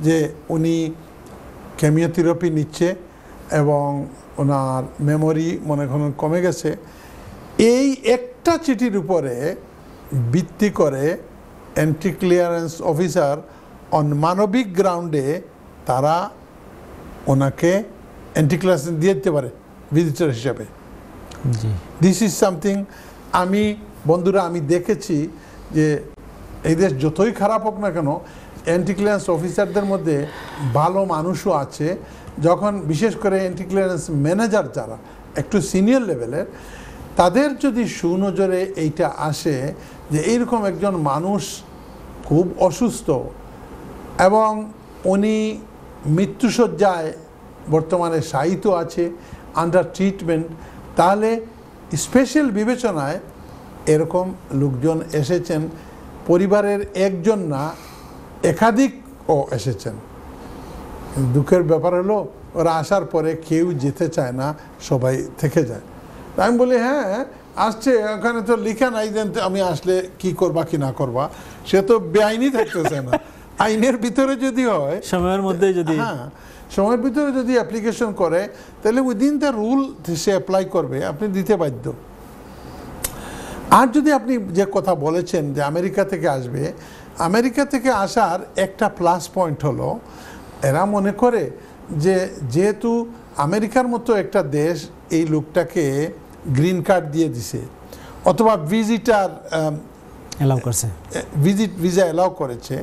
যে উনি কেমিওথেরাপি নিচ্ছে এবং ওনার মেমোরি মনে করেন কমে গেছে। এই একটা চিঠির উপরে ভিত্তি করে এন্ট্রি ক্লিয়ারেন্স অফিসার মানবিক গ্রাউন্ডে তারা ওনাকে এন্ট্রি ক্লিয়ারেন্স দিয়ে দিতে পারে ভিজিটর হিসাবে। দিস ইজ সামথিং আমি বন্ধুরা আমি দেখেছি যে এই দেশ যতই খারাপ হোক না কেন, এন্ট্রি ক্লিয়ারেন্স অফিসারদের মধ্যে ভালো মানুষও আছে। যখন বিশেষ করে এন্ট্রি ক্লিয়ারেন্স ম্যানেজার যারা একটু সিনিয়র লেভেলের, তাদের যদি সুনজরে এইটা আসে যে এইরকম একজন মানুষ খুব অসুস্থ এবং উনি মৃত্যুশয্যায় বর্তমানে শায়িত আছে, আন্ডার ট্রিটমেন্ট, তাহলে স্পেশাল বিবেচনায় এরকম লোকজন এসেছেন, পরিবারের একজন না একাধিকও এসেছেন। দুঃখের ব্যাপার হলো ওরা আসার পরে কেউ যেতে চায় না, সবাই থেকে যায়। আমি বলি হ্যাঁ আসছে, ওখানে তো লিখা নাই দেন আমি আসলে কি করবা কি না করবা, সে তো বেআইনি থাকতেছে না। আইনের ভিতরে যদি হয়, সময়ের মধ্যে যদি, হ্যাঁ সময়ের ভিতরে যদি অ্যাপ্লিকেশন করে তাহলে within the rule say apply করবে, আপনি দিতে বাধ্য। আর যদি আপনি যে কথা বলেছেন যে আমেরিকা থেকে আসবে, আমেরিকা থেকে আসার একটা প্লাস পয়েন্ট হলো এরা মনে করে যে যেহেতু আমেরিকার মতো একটা দেশ এই লোকটাকে গ্রিন কার্ড দিয়ে দিছে অথবা ভিজিটার অ্যালাউ করছে, ভিসা অ্যালাউ করেছে,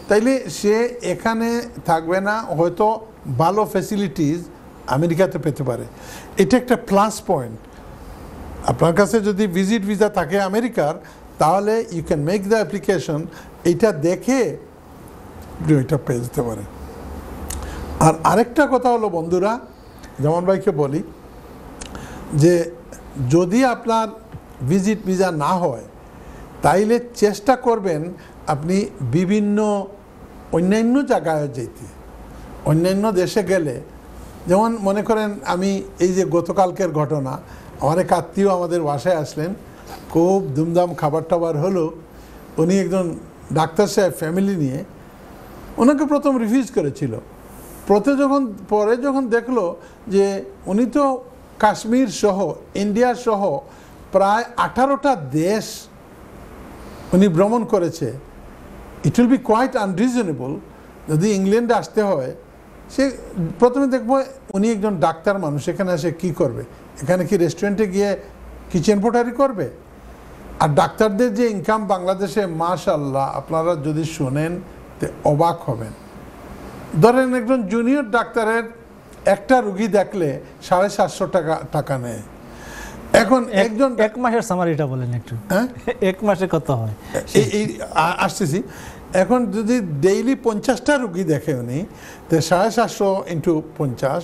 তাইলে সে এখানে থাকবে না, হয়তো ভালো ফ্যাসিলিটিস আমেরিকাতে পেতে পারে। এটা একটা প্লাস পয়েন্ট। আপনার কাছে যদি ভিজিট ভিসা থাকে আমেরিকার, তাহলে you can make the application, এইটা দেখে এটা পেয়ে যেতে পারে। আর আরেকটা কথা হলো বন্ধুরা, যেমন ভাইকে বলি যে যদি আপনার ভিজিট ভিসা না হয় তাইলে চেষ্টা করবেন আপনি বিভিন্ন অন্যান্য জায়গায় যেতে। অন্যান্য দেশে গেলে, যেমন মনে করেন আমি এই যে গতকালকের ঘটনা, আমার এক আত্মীয় আমাদের বাসায় আসলেন, খুব ধুমধাম খাবার টাবার হলো, উনি একজন ডাক্তার সাহেব ফ্যামিলি নিয়ে, ওনাকে প্রথম রিফিউজ করেছিল। পরে যখন দেখলো যে উনি তো কাশ্মীর সহ ইন্ডিয়া সহ প্রায় 18টা দেশ উনি ভ্রমণ করেছে, it will be quite unreasonable যদি ইংল্যান্ডে আসতে হয়। সে প্রথমে দেখবো উনি একজন ডাক্তার মানুষ, এখানে এসে কী করবে, এখানে কি রেস্টুরেন্টে গিয়ে কিচেন পোটারি করবে? আর ডাক্তারদের যে ইনকাম বাংলাদেশে মাশাআল্লাহ আপনারা যদি শোনেন তো অবাক হবেন। ধরেন একজন জুনিয়র ডাক্তারের একটা রুগী দেখলে 750 টাকা নেয়। এখন একজন এক মাসের সামারিটা বলেন একটু, হ্যাঁ এক মাসে কত হয়? এই আসতেছি। এখন যদি ডেইলি 50টা রুগী দেখে উনি, তো 750 ইন্টু 50,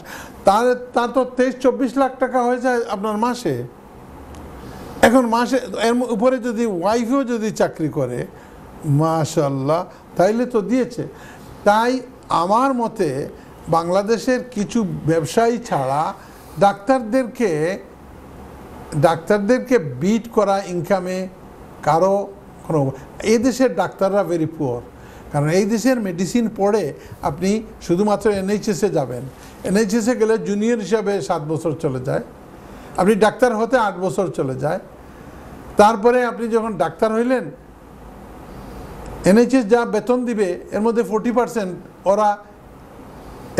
তার তো 23-24 লাখ টাকা হয়ে যায় আপনার মাসে। এখন মাসে এর উপরে যদি ওয়াইফও যদি চাকরি করে মাশাআল্লাহ, তাইলে তো দিয়েছে। তাই আমার মতে বাংলাদেশের কিছু ব্যবসায়ী ছাড়া ডাক্তারদেরকে বিট করা ইনকামে কারো কোনো, এই দেশের ডাক্তাররা ভেরি পুয়ার। কারণ এই দেশের মেডিসিন পড়ে আপনি শুধুমাত্র এনএইচএসে যাবেন, এনএইচএসে গেলে জুনিয়র হিসাবে 7 বছর চলে যায়, আপনি ডাক্তার হতে 8 বছর চলে যায়। তারপরে আপনি যখন ডাক্তার হইলেন, এনএইচএস যা বেতন দিবে এর মধ্যে 40% ওরা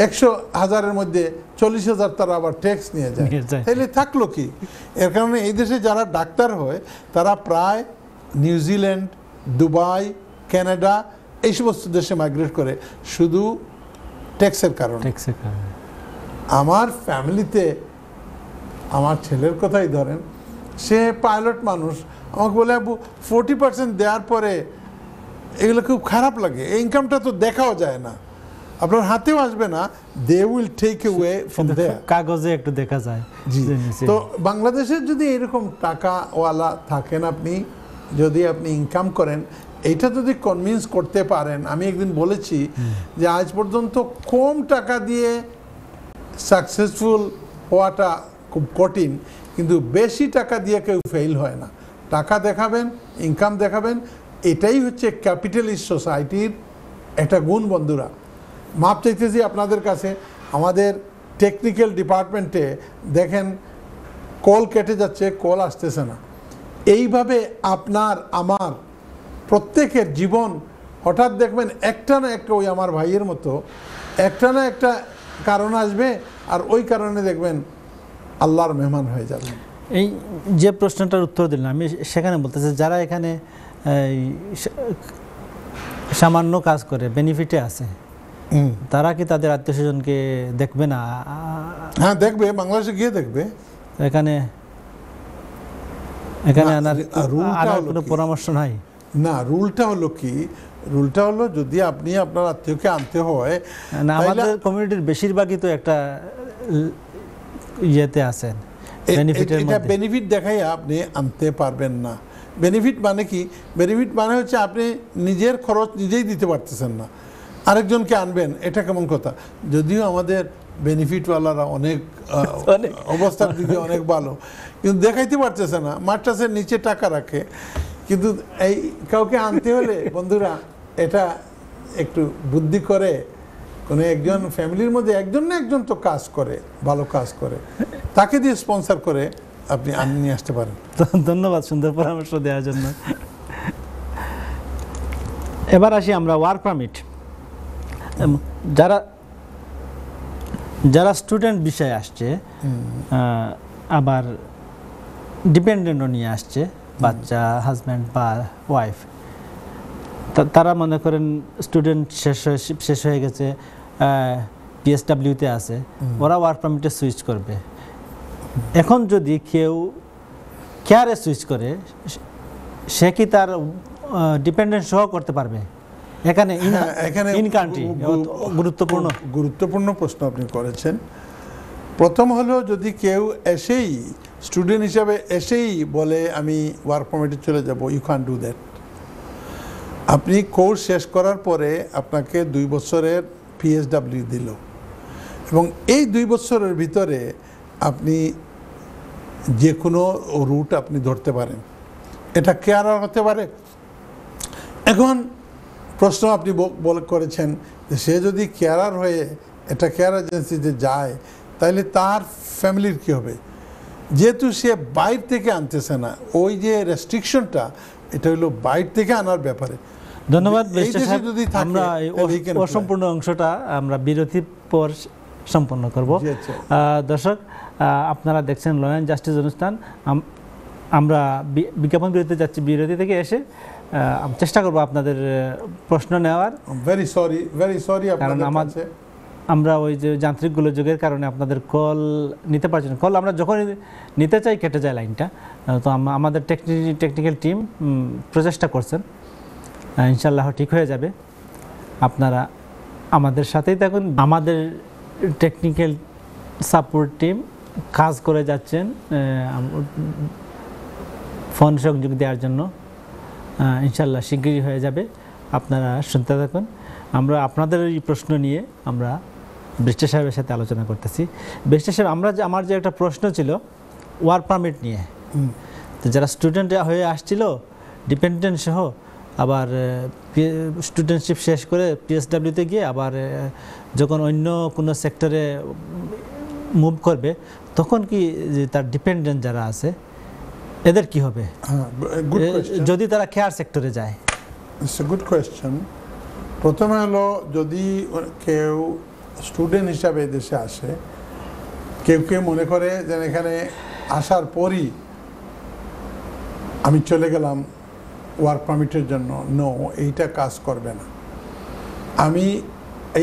100,000-এর মধ্যে 40,000 তারা আবার ট্যাক্স নিয়ে যায়। তাহলে থাকলো কি? এর কারণে এই দেশে যারা ডাক্তার হয় তারা প্রায় নিউজিল্যান্ড, দুবাই, কানাডা এই সমস্ত দেশে মাইগ্রেট করে শুধু ট্যাক্সের কারণে। আমার ফ্যামিলিতে আমার ছেলের কথাই ধরেন, সে পাইলট মানুষ, আমাকে বলে আবু 40% দেওয়ার পরে এগুলো খুব খারাপ লাগে, এই ইনকামটা তো দেখাও যায় না, আপনার হাতেও আসবে না, they will take away from there, কাগজে একটু দেখা যায়। জি। তো বাংলাদেশের যদি এরকম টাকাওয়ালা থাকেন, আপনি যদি আপনি ইনকাম করেন, এইটা যদি কনভিন্স করতে পারেন, আমি একদিন বলেছি যে আজ পর্যন্ত কম টাকা দিয়ে সাকসেসফুল হওয়াটা খুব কঠিন, কিন্তু বেশি টাকা দিয়ে কেউ ফেল হয় না। টাকা দেখাবেন, ইনকাম দেখাবেন, এটাই হচ্ছে ক্যাপিটালিস্ট সোসাইটির একটা গুণ। বন্ধুরা, মাপ চাইতেছি আপনাদের কাছে, আমাদের টেকনিক্যাল ডিপার্টমেন্টে দেখেন কল কেটে যাচ্ছে, কল আসতেছে না। এইভাবে আপনার আমার প্রত্যেকের জীবন হঠাৎ দেখবেন একটা না একটা, ওই আমার ভাইয়ের মতো একটা না একটা কারণ আসবে, আর ওই কারণে দেখবেন আল্লাহর মেহমান হয়ে যাবেন। এই যে প্রশ্নটার উত্তর দিলাম আমি, সেখানে বলতেছে যারা এখানে সামান্য কাজ করে বেনিফিটে আছে, তারা কি তাদের আত্মীয় স্বজনকে দেখবে না? হ্যাঁ দেখবে, বাংলাদেশে গিয়ে দেখবে। এখানে আনার কোনো পরামর্শ নাই? না, রুলটা হলো কি, রুলটা হলো যদি আপনি আপনার আত্মীয়কে আনতে হয় না, আমাদের কমিউনিটির বেশিরভাগই তো একটা ইয়েতে আছেন, বেনিফিটের মধ্যে। এটা বেনিফিট দেখাই আপনি আনতে পারবেন না। বেনিফিট মানে কি? বেনিফিট মানে হচ্ছে আপনি নিজের খরচ নিজেই দিতে পারতেছেন না, আরেকজনকে আনবেন, এটা কেমন কথা? যদিও আমাদের বেনিফিটওয়ালারা অনেক অবস্থার দিকে অনেক ভালো, কিন্তু দেখাইতে পারতেছে না, মাঠটাসের নিচে টাকা রাখে। কিন্তু এই কাউকে আনতে হলে বন্ধুরা, এটা একটু বুদ্ধি করে, কোনো একজন ফ্যামিলির মধ্যে একজন না একজন তো কাজ করে, ভালো কাজ করে, তাকে দিয়ে স্পন্সর করে আপনি আনিয়ে নিয়ে আসতে পারেন। ধন্যবাদ সুন্দর পরামর্শ দেওয়ার জন্য। এবার আসি আমরা ওয়ার্ক পারমিট। যারা স্টুডেন্ট বিষয়ে আসছে, আবার ডিপেন্ডেন্টও নিয়ে আসছে, বাচ্চা, হাজব্যান্ড বা ওয়াইফ, তারা মনে করেন স্টুডেন্ট শেষ হয়ে গেছে, পিএসডাব্লিউতে আছে, ওরা ওয়ার্ক পারমিটে সুইচ করবে। এখন যদি কেউ কেয়ারে সুইচ করে, সে কি তার ডিপেন্ডেন্ট সহ করতে পারবে? এখানে ইন কান্ট্রি গুরুত্বপূর্ণ প্রশ্ন আপনি করেছেন। প্রথম হলো, যদি কেউ এসেই স্টুডেন্ট হিসাবে এসেই বলে আমি ওয়ার্ক পারমিটে চলে যাব, ইউ ক্যান ডু দ্যাট। আপনি কোর্স শেষ করার পরে আপনাকে 2 বছরের পিএসডাব্লিউ দিল, এবং এই 2 বছরের ভিতরে আপনি যে কোনো রুট আপনি ধরতে পারেন। এটা কেয়ারার হতে পারে। এখন প্রশ্ন আপনি করেছেন যে সে যদি কেয়ারার হয়ে এটা কেয়ার এজেন্সিতে যায়, তাহলে তার ফ্যামিলির কী হবে? যেহেতু সে বাইরে থেকে আনতেছে না, ওই যে রেস্ট্রিকশনটা, এটা হলো বাইরে থেকে আনার ব্যাপারে। ধন্যবাদ। আমরা অসম্পূর্ণ অংশটা আমরা বিরতির পর সম্পন্ন করব। দর্শক, আপনারা দেখছেন ল অ্যান্ড জাস্টিস অনুষ্ঠান। আমরা বিজ্ঞাপন বিরতিতে যাচ্ছি, বিরতি থেকে এসে চেষ্টা করব আপনাদের প্রশ্ন নেওয়ার। ভেরি সরি কারণ আমরা ওই যে যান্ত্রিক গোলযোগের কারণে আপনাদের কল নিতে পারছি না। কল আমরা যখন নিতে চাই কেটে যায় লাইনটা। তো আমাদের টেকনিক্যাল টিম প্রচেষ্টা করছেন, ইনশাল্লাহ ঠিক হয়ে যাবে। আপনারা আমাদের সাথেই থাকুন। আমাদের টেকনিক্যাল সাপোর্ট টিম কাজ করে যাচ্ছেন ফোন সংযোগ দেওয়ার জন্য। ইনশাল্লাহ শীঘ্রই হয়ে যাবে, আপনারা শুনতে থাকুন। আমরা আপনাদের এই প্রশ্ন নিয়ে আমরা ব্যারিস্টার সাহেবের সাথে আলোচনা করতেছি। ব্যারিস্টার সাহেব, আমার যে একটা প্রশ্ন ছিল ওয়ার্ক পারমিট নিয়ে, তো যারা স্টুডেন্ট হয়ে আসছিল ডিপেন্ডেন্ট সহ, আবার স্টুডেন্টশিপ শেষ করে পিএসডাব্লিউতে গিয়ে আবার যখন অন্য কোনো সেক্টরে মুভ করবে, তখন কি তার ডিপেন্ডেন্ট যারা আছে এদের কি হবে যদি তারা কেয়ার সেক্টরে যায়? It's a good question. প্রথমে হলো, যদি কেউ স্টুডেন্ট হিসাবে দেশে আসে, কেউ মনে করে যে এখানে আসার পরই আমি চলে গেলাম ওয়ার্ক পারমিটের জন্য, নো, এইটা কাজ করবে না। আমি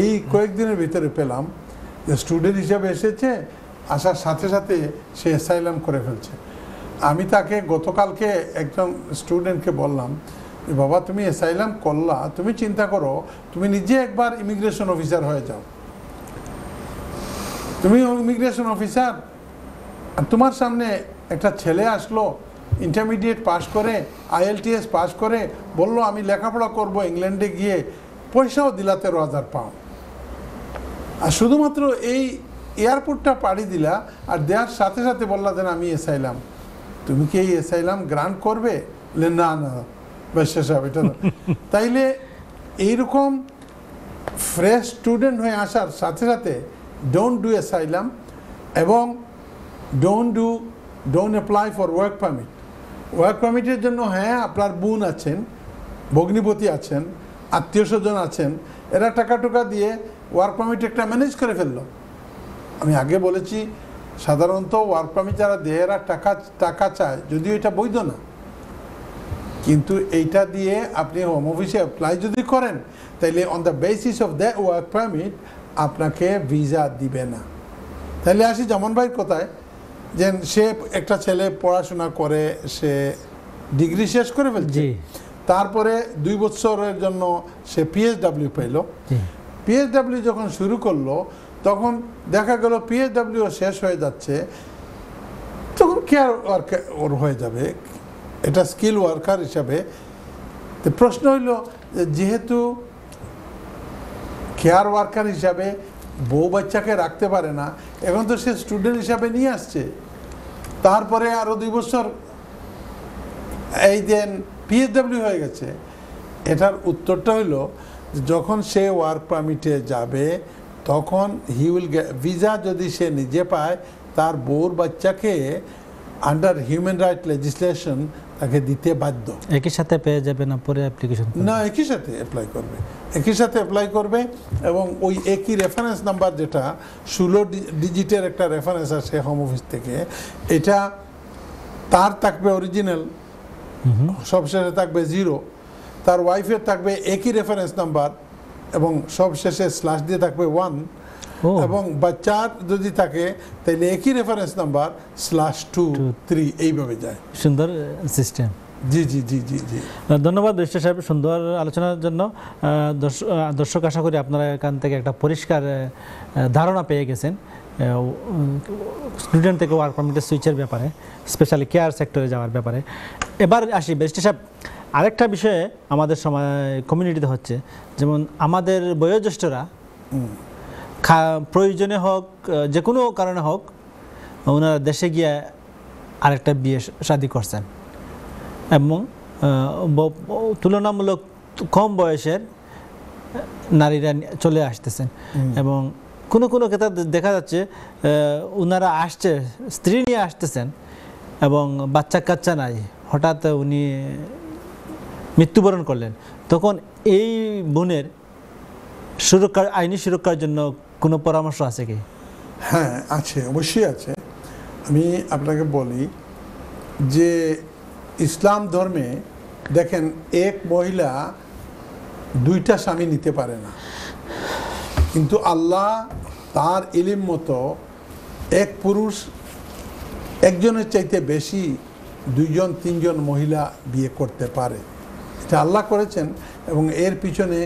এই কয়েকদিনের ভিতরে পেলাম যে স্টুডেন্ট হিসাবে এসেছে, আসার সাথে সাথে সে অ্যাসাইলাম করে ফেলছে। আমি তাকে গতকালকে একজন স্টুডেন্টকে বললাম, বাবা তুমি অ্যাসাইলাম করলা, তুমি চিন্তা করো তুমি নিজে একবার ইমিগ্রেশন অফিসার হয়ে যাও। তুমি ইমিগ্রেশন অফিসার, আর তোমার সামনে একটা ছেলে আসলো ইন্টারমিডিয়েট পাস করে, IELTS পাস করে, বলল আমি লেখাপড়া করব ইংল্যান্ডে গিয়ে, পয়সাও দিলা 13,000 পাউন্ড, আর শুধুমাত্র এই এয়ারপোর্টটা পাড়ি দিলা, আর দেওয়ার সাথে সাথে বললা যে আমি অ্যাসাইলাম। তুমি কি এই অ্যাসাইলাম গ্রান্ট করবে? না না বেশা সাহেব এটা না। তাইলে এইরকম ফ্রেশ স্টুডেন্ট হয়ে আসার সাথে সাথে ডোন্ট ডু অ্যাসাইলাম, এবং don't apply for work permit. Work পারমিটের জন্য হ্যাঁ আপনার বোন আছেন, ভগ্নিপতি আছেন, আত্মীয় স্বজন আছেন, এরা টাকা টুকা দিয়ে ওয়ার্ক পারমিট একটা ম্যানেজ করে ফেললো। আমি আগে বলেছি সাধারণত ওয়ার্ক পারমিট যারা দেহেরা টাকা চায়, যদিও এটা বৈধ না, কিন্তু এইটা দিয়ে আপনি হোম অফিসে অ্যাপ্লাই যদি করেন তাইলে on the basis of the work permit আপনাকে ভিসা দিবে না। তাহলে আসি জামান ভাইয়ের কথায়, যে সে একটা ছেলে পড়াশোনা করে, সে ডিগ্রি শেষ করে ফেলছে, তারপরে 2 বছরের জন্য সে PSW পেল। PSW যখন শুরু করলো তখন দেখা গেল PSW শেষ হয়ে যাচ্ছে, তখন কেয়ার ওয়ার্কার ওর হয়ে যাবে, এটা স্কিল ওয়ার্কার হিসাবে। তো প্রশ্ন হইল যেহেতু কেয়ার ওয়ার্কার হিসাবে বউ বাচ্চাকে রাখতে পারে না, এখন তো সে স্টুডেন্ট হিসাবে নিয়ে আসছে, তারপরে আরও 2 বছর এই দেন PSW হয়ে গেছে। এটার উত্তরটা হইল যখন সে ওয়ার্ক পারমিটে যাবে তখন হি উইল গেট ভিসা, যদি সে নিজে পায় তার বউর বাচ্চাকে আন্ডার হিউম্যান রাইট লেজিসলেশন তাকে দিতে বাধ্য। একই সাথে পেয়ে যাবে না পরে অ্যাপ্লিকেশন? না, একই সাথে অ্যাপ্লাই করবে, একই সাথে অ্যাপ্লাই করবে, এবং ওই একই রেফারেন্স নাম্বার, যেটা 16 ডিজিটের একটা রেফারেন্স আছে হোম অফিস থেকে, এটা তার থাকবে অরিজিনাল, সবশেষে থাকবে 0, তার ওয়াইফের থাকবে একই রেফারেন্স নাম্বার এবং সবশেষে স্ল্যাশ দিয়ে থাকবে 1, এবং বাচ্চার যদি থাকে তাহলে একই রেফারেন্স নাম্বার /2, 3 এইভাবে যায়। সুন্দর সিস্টেম। জি জি জি জি জি ধন্যবাদ রেজিস্ট্রার সাহেব সুন্দর আলোচনার জন্য। দর্শক আশা করি আপনারা এখান থেকে একটা পরিষ্কার ধারণা পেয়ে গেছেন স্টুডেন্ট থেকে ওয়ার্ক পারমিটের সুইচের ব্যাপারে, স্পেশালি কেয়ার সেক্টরে যাওয়ার ব্যাপারে। এবার আসি রেজিস্ট্রার সাহেব, আরেকটা বিষয়ে আমাদের সময় কমিউনিটিতে হচ্ছে, যেমন আমাদের বয়োজ্যেষ্ঠরা প্রয়োজনে হোক যে কোনো কারণে হোক ওনারা দেশে গিয়ে আরেকটা বিয়ে শাদী করছেন, এবং তুলনামূলক কম বয়সের নারীরা চলে আসতেছেন, এবং কোনো কোনো ক্ষেত্রে দেখা যাচ্ছে ওনারা আসছে স্ত্রী নিয়ে আসতেছেন এবং বাচ্চা কাচ্চা নাই, হঠাৎ উনি মৃত্যুবরণ করলেন, তখন এই বোনের সুরক্ষা, আইনি সুরক্ষার জন্য কোনো পরামর্শ আছে কি? হ্যাঁ আছে, অবশ্যই আছে। আমি আপনাকে বলি যে ইসলাম ধর্মে দেখেন এক মহিলা 2টা স্বামী নিতে পারে না, কিন্তু আল্লাহ তার ইলিম মতো এক পুরুষ একজনের চাইতে বেশি 2জন 3জন মহিলা বিয়ে করতে পারে। এটা আল্লাহ করেছেন এবং এর পিছনে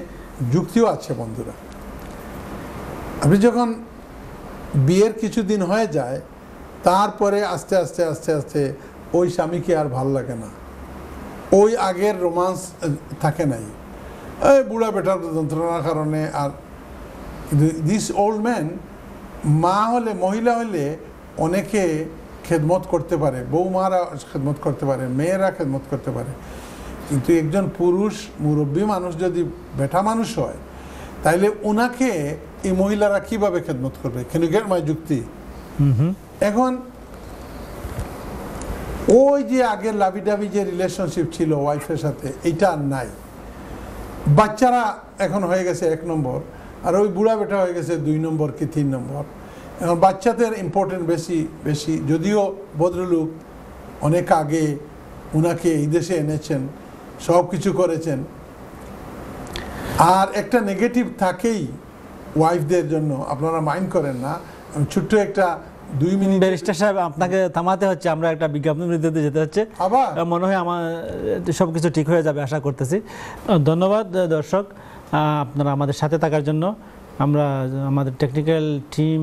যুক্তিও আছে বন্ধুরা। আপনি যখন বিয়ের কিছুদিন হয়ে যায় তারপরে আস্তে আস্তে আস্তে আস্তে ওই স্বামীকে আর ভাল লাগে না, ওই আগের রোমান্স থাকে নাই, এই বুড়া বেটার যন্ত্রণার কারণে। আর দিস ওল্ড ম্যান, মা হলে, মহিলা হলে অনেকে খেদমত করতে পারে, বৌমারা খেদমত করতে পারে, মেয়েরা খেদমত করতে পারে, কিন্তু একজন পুরুষ মুরব্বী মানুষ যদি বেটা মানুষ হয় তাইলে ওনাকে এই মহিলারা কিভাবে খেদমত করবে? ক্যান ইউ গেট মাই যুক্তি? এখন ওই যে আগের লাভিডাভি যে রিলেশনশিপ ছিল ওয়াইফের সাথে, এইটা আর নাই। বাচ্চারা এখন হয়ে গেছে 1 নম্বর, আর ওই বুড়া বেটা হয়ে গেছে 2 নম্বর কি 3 নম্বর। এখন বাচ্চাদের ইম্পর্টেন্ট বেশি বেশি, যদিও ভদ্রলোক অনেক আগে ওনাকে এই দেশে এনেছেন, সব কিছু করেছেন। আর একটা নেগেটিভ থাকেই ওয়াইফদের জন্য, আপনারা মাইন্ড করেন না। আমি ছোট্ট একটা 2 মিনিট ব্যারিস্টার সাহেব আপনাকে থামাতে হচ্ছে, আমরা একটা বিজ্ঞাপন বিরতিতে যেতে হচ্ছে। আবার মনে হয় আমার সব কিছু ঠিক হয়ে যাবে আশা করতেছি। ধন্যবাদ দর্শক আপনারা আমাদের সাথে থাকার জন্য। আমরা আমাদের টেকনিক্যাল টিম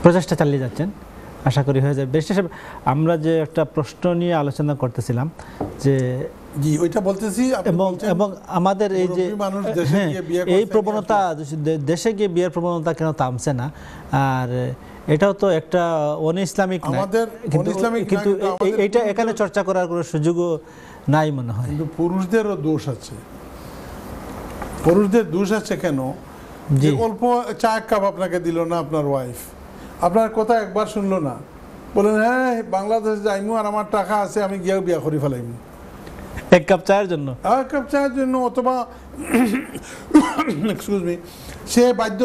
প্রচেষ্টা চালিয়ে যাচ্ছেন, আশা করি হয়ে যাবে। ব্যারিস্টার সাহেব, আমরা যে একটা প্রশ্ন নিয়ে আলোচনা করতেছিলাম যে জি ওইটা বলতেছি, আপনি এবং বলছেন এবং আমাদের এই যে মুরব্বী মানুষ দেশে হ্যাঁ, গিয়ে বিয়ে এই করতে প্রবণতা দেশে গিয়ে বিয়ের প্রবণতা কেন থামছে না? আর এটাও তো একটা অন ইসলামিক না, আমাদের কিন্তু অন-ইসলামিক না, কিন্তু কিন্তু আমাদের এইটা এখানে চর্চা করার কোনো সুযোগও নাই মনে হয়। কিন্তু পুরুষদেরও দোষ আছে। পুরুষদের দোষ আছে কেন? যে জি। অল্প চা এক কাপ আপনাকে দিল না আপনার ওয়াইফ, আপনার কথা একবার শুনলো না, বলেন হ্যাঁ বাংলাদেশ যাইমু আর আমার টাকা আছে আমি গিয়েও বিয়া করে ফেলাইমু এক কাপ চায়ের জন্য। এক কাপ চায়ের জন্য, অথবা এক্সকিউজ মি, সে বাধ্য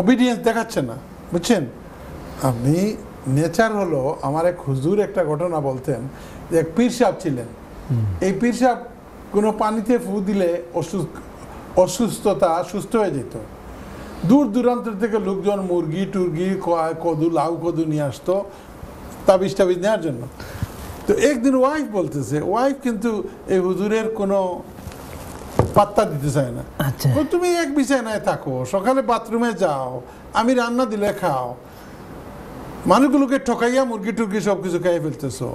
অবিডিয়েন্স দেখাচ্ছে না, বুঝছেন? আপনি নেচার হলো, আমার এক হুজুর একটা ঘটনা বলতেন যে এক পীর সাহেব ছিলেন। এই পীর সাহেব কোনো পানিতে ফু দিলে অসুস্থতা সুস্থ হয়ে যেত। দূর দূরান্ত থেকে লোকজন মুরগি টুরগি কদু লাউ কদু নিয়ে আসতো তাবিজ টাবিজ নেওয়ার জন্য। তো একদিন ওয়াইফ বলতেছে, ওয়াইফ কিন্তু এই হুজুরের কোনো পাত্তা দিতে চায় না। আচ্ছা, তো তুমি এক বিছানায় থাকো, সকালে বাথরুমে যাও, আমি রান্না দিলে খাও, মানুষগুলোকে ঠকাইয়া মুরগি টুরগি সব কিছু খাইয়ে ফেলতেছো।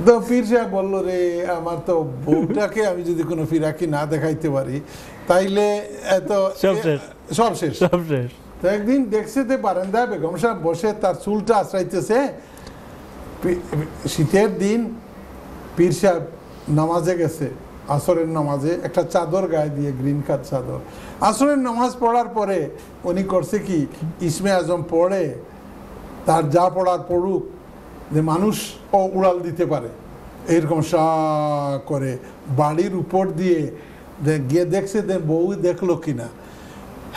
তো পীর সাহেব বললো, রে আমার তো বউটাকে আমি যদি কোনো ফিরাকি না দেখাইতে পারি তাইলে এত সব শেষ। সব শেষ। সব শেষ। তো একদিন দেখছে যে বারান্দায় বেগম সাহেব বসে তার চুলটা আশ্রাইতেছে। শীতের দিন পীর সাহেব নামাজে গেছে, আসরের নামাজে, একটা চাদর গায়ে দিয়ে, গ্রিন কাট চাদর। আসরের নামাজ পড়ার পরে উনি করছে কি, ইসমে আজম পড়ে, তার যা পড়ার পড়ুক, যে মানুষ ও উড়াল দিতে পারে এরকম সা করে বাড়ির উপর দিয়ে গিয়ে দেখছে যে বউ দেখলো কিনা।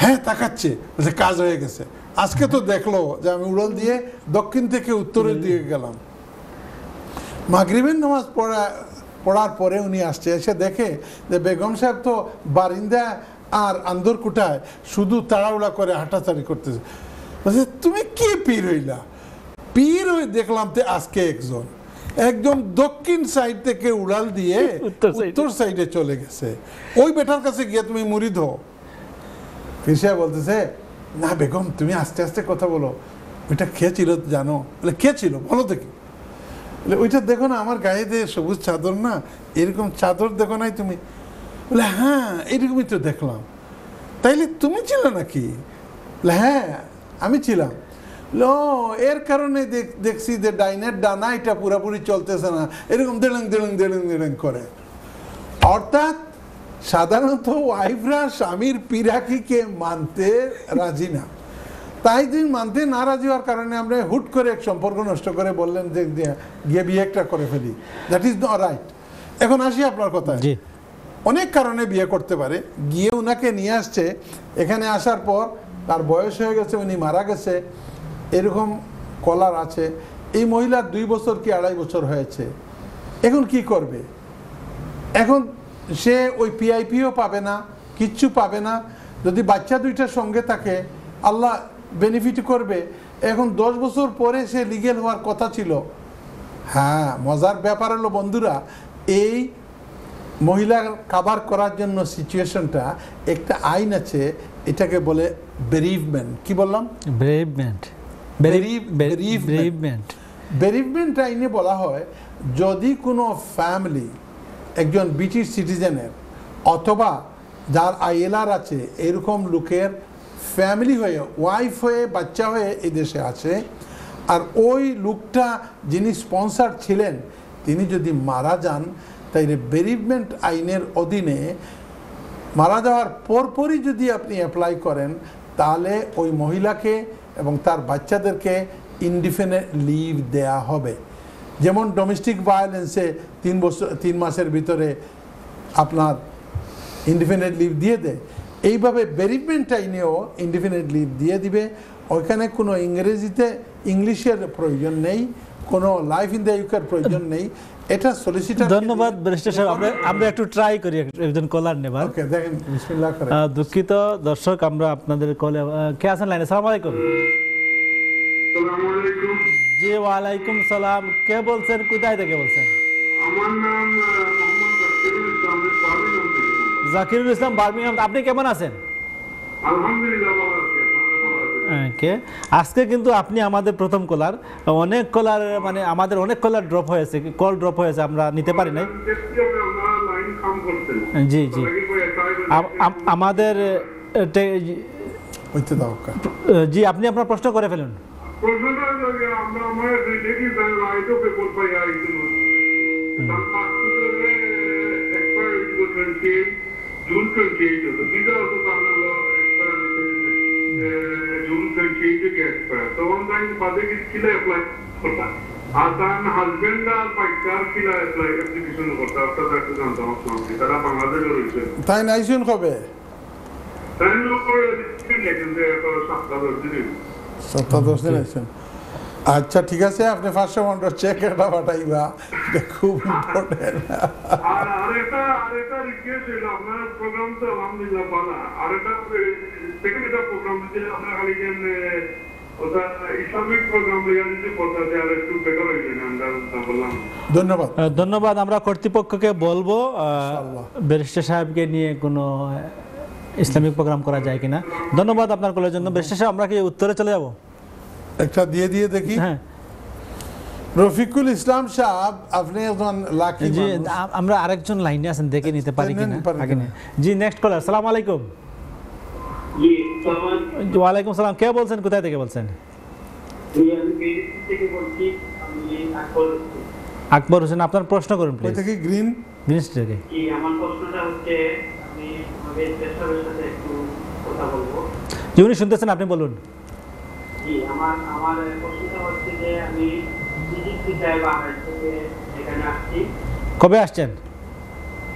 হ্যাঁ তাকাচ্ছে, বলছে কাজ হয়ে গেছে। আজকে তো দেখলো যে আমি উড়াল দিয়ে দক্ষিণ থেকে উত্তরের দিকে গেলাম। মাগরিবের নামাজ পড়ার পরে উনি আসছে, এসে দেখে যে বেগম সাহেব তো বারিন্দা আর আন্দরকুটায় শুধু তাড়াহুড়া করে হাঁটাচাড়ি করতেছে। বলছে তুমি কি পীর হইলা? পীর হয়ে দেখলাম তো আজকে একজন দক্ষিণ সাইড থেকে উড়াল দিয়ে উত্তর সাইডে চলে গেছে, ওই বেটার কাছে গিয়ে তুমি মুরিদ হও। পীর সাহেব বলতেছে, না বেগম তুমি আস্তে আস্তে কথা বলো, ওইটা কে ছিল জানো? বলে কে ছিল বলো দেখি। ওইটা দেখো না আমার গায়ে দিয়ে সবুজ চাদর, না এরকম চাদর দেখো নাই তুমি? বলে হ্যাঁ এরকমই তো দেখলাম। তাইলে তুমি ছিল নাকি? বলে হ্যাঁ আমি ছিলাম। লো এর কারণে দেখছি যে ডাইনের ডানা এটা পুরাপুরি চলতেছে না, এরকম দেড়ং দেড়ং দেড়ং দেড়ং করে। অর্থাৎ সাধারণত ওয়াইফরা স্বামীর পিরাকিকে মানতে রাজি না, তাই দিন মানতে না রাজি হওয়ার কারণে আমরা হুট করে এক সম্পর্ক নষ্ট করে বললেন যে গিয়ে বিয়ে একটা করে ফেলি। That is not right. এখন আসি আপনার কথায়, অনেক কারণে বিয়ে করতে পারে। গিয়ে ওনাকে নিয়ে আসছে, এখানে আসার পর তার বয়স হয়ে গেছে, উনি মারা গেছে, এরকম কলার আছে। এই মহিলার 2 বছর কি 2.5 বছর হয়েছে। এখন কি করবে? এখন সে ওই পিআইপিও পাবে না, কিচ্ছু পাবে না। যদি বাচ্চা দুইটার সঙ্গে থাকে আল্লাহ বেনিফিট করবে। এখন 10 বছর পরে সে লিগেল হওয়ার কথা ছিল। হ্যাঁ মজার ব্যাপার হলো বন্ধুরা, এই মহিলা কাভার করার জন্য সিচুয়েশনটা একটা আইন আছে, এটাকে বলে বেরিভমেন্ট। কি বললাম? বেরিভমেন্ট। বেরিভমেন্ট আইনে বলা হয়, যদি কোনো ফ্যামিলি একজন ব্রিটিশ সিটিজেনের অথবা যার আইএলআর আছে এরকম লোকের ফ্যামিলি হয়ে, ওয়াইফ হয়ে, বাচ্চা হয়ে এই দেশে আছে, আর ওই লোকটা যিনি স্পন্সার ছিলেন তিনি যদি মারা যান, তাইলে বেরিভমেন্ট আইনের অধীনে মারা যাওয়ার পরপরই যদি আপনি অ্যাপ্লাই করেন, তাহলে ওই মহিলাকে এবং তার বাচ্চাদেরকে ইনডিফিনিট লিভ দেয়া হবে। যেমন ডোমেস্টিক ভায়োলেন্সে 3 মাসের ভিতরে আপনার ইনডিফিনিট লিভ দিয়ে দেয়, এইভাবে বেরিভমেন্ট আইনেও ইনডিফিনিট লিভ দিয়ে দিবে। ওইখানে কোনো ইংরেজিতে ইংলিশের প্রয়োজন নেই, কোনো লাইফ ইন দ্য ইউকের প্রয়োজন নেই। এটা সলিসিটার। ধন্যবাদ ব্যারিস্টার সাহেব, আমরা একটু ট্রাই করি একজন কলার নেবার। ওকে, দেখেন বিসমিল্লাহ করে। দুঃখিত দর্শক, আমরা আপনাদের কলে কে আছেন লাইনে? আসসালামু আলাইকুম। জি ওয়ালাইকুম সালাম। কে বলছেন, কোথায় থেকে বলছেন? আমার নাম মোহাম্মদ জাকিরুল ইসলাম, বার্মিংহাম থেকে বলছি। জাকিরুল ইসলাম, বার্মিংহাম। আপনি কেমন আছেন? আলহামদুলিল্লাহ ভালো আছি, আপনারা ভালো আছেন? ওকে, আজকে কিন্তু আপনি আমাদের প্রথম কলার। অনেক কলার মানে আমাদের অনেক কলার ড্রপ হয়েছে, কল ড্রপ হয়েছে, আমরা নিতে পারি নাই। দেখছি আপনারা লাইন কাম করছেন। জি জি, আমাদের হইতে দাও কা। জি, আপনি আপনার প্রশ্ন করে ফেলুন। প্রশ্নটা হলো যে আমরা আমার রিলেটিভ রাইট অফ পেপার পাই আইছিল। তার পাসপোর্টে এক্সপায়ার হইছিল 28 জুন 28 হতো। ভিসা হতো আপনারা এক্সপায়ার জুন 28 থেকে এক্সপায়ার। তখন তাই বাদে ছিল অ্যাপ্লাই করতাম। আর তার হাজবেন্ড আর পাইকার ছিল অ্যাপ্লাই অ্যাপ্লিকেশন করতে। আপনারা একটু জানতাম আসলাম, তারা বাংলাদেশে রয়েছে। তাই নাইছেন কবে? তাই লোকের দেখেন যে 7 দিন। 7-10 দিন আছেন। আচ্ছা ঠিক আছে, আপনি 500 চেক এটা পাঠাইবা, এটা খুব ইম্পর্টেন্ট। আরেকটা রিকোয়েস্ট হলো, আপনার প্রোগ্রাম তো আলহামদুলিল্লাহ ভালো। আরেকটা সেকেন্ড এটা প্রোগ্রাম যে আপনার খালি যে ওটা ইসলামিক প্রোগ্রাম যদি করতে আর একটু বেটার হয়ে যায়, আমরা বললাম। ধন্যবাদ। ধন্যবাদ। আমরা কর্তৃপক্ষকে বলবো ব্যারিস্টার সাহেবকে নিয়ে কোনো ইসলামিক প্রোগ্রাম করা যায় কিনা। ধন্যবাদ আপনার কলের জন্য। ব্যারিস্টার সাহেব, আমরা কি উত্তরে চলে যাব? একটা দিয়ে দেখি। হ্যাঁ, রফিকুল ইসলাম সাহেব, আপনি একজন লাকি জি, মানুষ। আমরা আরেকজন লাইনে আছেন, দেখে নিতে পারি কিনা আগে নিয়ে। জি, নেক্সট কলার। আসসালামু আলাইকুম। জি, ওয়ালাইকুম সালাম। কে বলছেন, কোথায় থেকে বলছেন? আমি বিএসসি থেকে বলছি। আমি আকবর হোসেন, আপনার প্রশ্ন করুন ওই প্লিজ। থেকে গ্রিন থেকে। জি, আমার প্রশ্নটা হচ্ছে আমি আমাদের দেশের সাথে একটু কথা বলবো। জি, উনি শুনতেছেন, আপনি বলুন। জি, আমার প্রশ্নটা হচ্ছে যে আমি ভিজিট ভিসায় বাংলাদেশ থেকে এখানে আসছি। কবে আসছেন?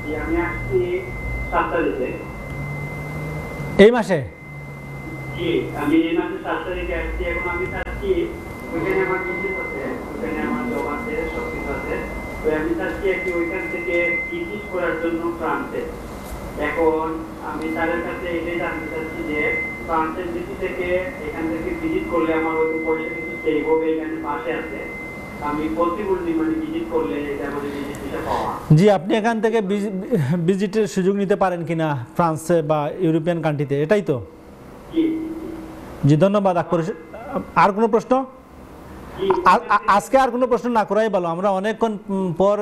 জি, আমি আসছি 7 তারিখে। এই মাসে? জি, আমি এই মাসে 7 তারিখে আসছি। এখন আমি চাচ্ছি, ওইখানে আমার বিজনেস আছে, ওইখানে আমার জব আছে, সব কিছু আছে। তো আমি চাচ্ছি একটু ওইখান থেকে ভিজিট করার জন্য ফ্রান্সে। এখন আমি তাদের কাছে এটাই জানতে চাচ্ছি যে ফ্রান্সের দিক থেকে এখান থেকে ভিজিট করলে আমার হয়তো পয়সা কিছু সেভ হবে, এখানে পাশে আছে। আমি পসিবলি মানে ভিজিট করলে এটা আমাদের ভিজিট ভিসা পাওয়া। জি, আপনি এখান থেকে ভিজিটের সুযোগ নিতে পারেন কিনা ফ্রান্সে বা ইউরোপিয়ান কান্ট্রিতে, এটাই তো? জি জি, ধন্যবাদ আকবর। আর কোনো প্রশ্ন? জি, আজকে আর কোনো প্রশ্ন না করাই ভালো, আমরা অনেকক্ষণ পর।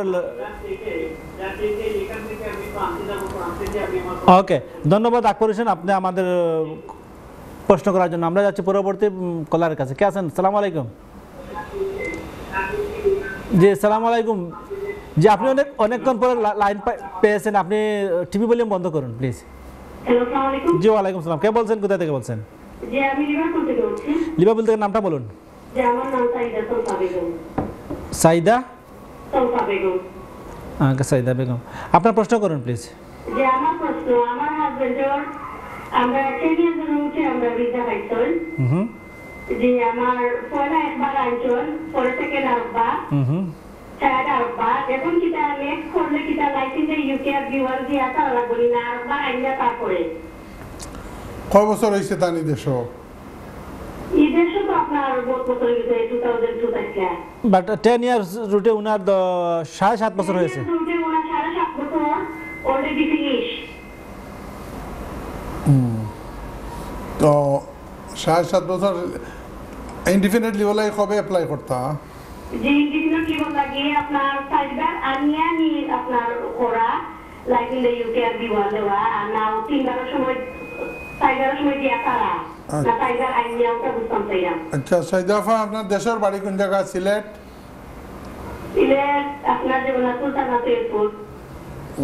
এখান থেকে আমি ফ্রান্সে যাবো, ফ্রান্স থেকে আমি আমার ওকে, ধন্যবাদ আকবর হোসেন, আপনি আমাদের প্রশ্ন করার জন্য। আমরা যাচ্ছি পরবর্তী কলারের কাছে। কে আছেন? সালাম আলাইকুম। জি, সালাম আলাইকুম। জি, আপনি অনেকক্ষণ পরে লাইন পেয়েছেন, আপনি টিভি ভলিউম বন্ধ করুন প্লিজ। হ্যালো, আসসালামু আলাইকুম। জি, ওয়ালাইকুম সালাম। কে বলছেন, কোথা থেকে বলছেন? জি, আমি লিভারপুল থেকে বলছি। লিভারপুল থেকে, নামটা বলুন। যে আমার নাম সাইদা সলফা বেগম। সাইদা সলফা বেগম। সাইদা বেগম, আপনার প্রশ্ন করুন প্লিজ। যে আমার প্রশ্ন, আমার হাজবেন্ডের আমরা 10 ইয়ার জন্য উঠে আমরা ভিসা পাইছেন। হুম যে আমার পয়লা একবার আইছেন, পরে থেকে আরেকবার, হুম চার আরেকবার। এখন কিটা নেক্সট করলে কিটা লাইসেন্সে ইউকে আর বিওয়ার দিয়ে আসা লাগবে না, আরেকবার আইনা তারপরে। কয় বছর হয়েছে তানি দেশ? এই দেশে তো আপনার বহুত বছর গেছে, 2002 থেকে। বাট 10 ইয়ার্স রুটে উনার 7.5 বছর হয়েছে। রুটে ওনার 7.5 বছর অলরেডি ফিনিশ। তো 7.5 বছর ইনডিফিনিটলি বলে কবে অ্যাপ্লাই করতা? যে ইন্ডিপেন্ডেন্ট লিভ লাগে আপনার সাইবার আনিয়ানি আপনার ওরা লাইক ইন দ্য ইউকে আর বিওয়ার দেওয়া, আর নাও 3 সময় সাইবার সময় দিয়া তারা না সাইবার আনিয়া ওটা বুঝতাম চাইলাম। আচ্ছা সাইদাফা, আপনার দেশের বাড়ি কোন জায়গা? সিলেট? সিলেট আপনার যেমন সুলতানা সৈয়দপুর।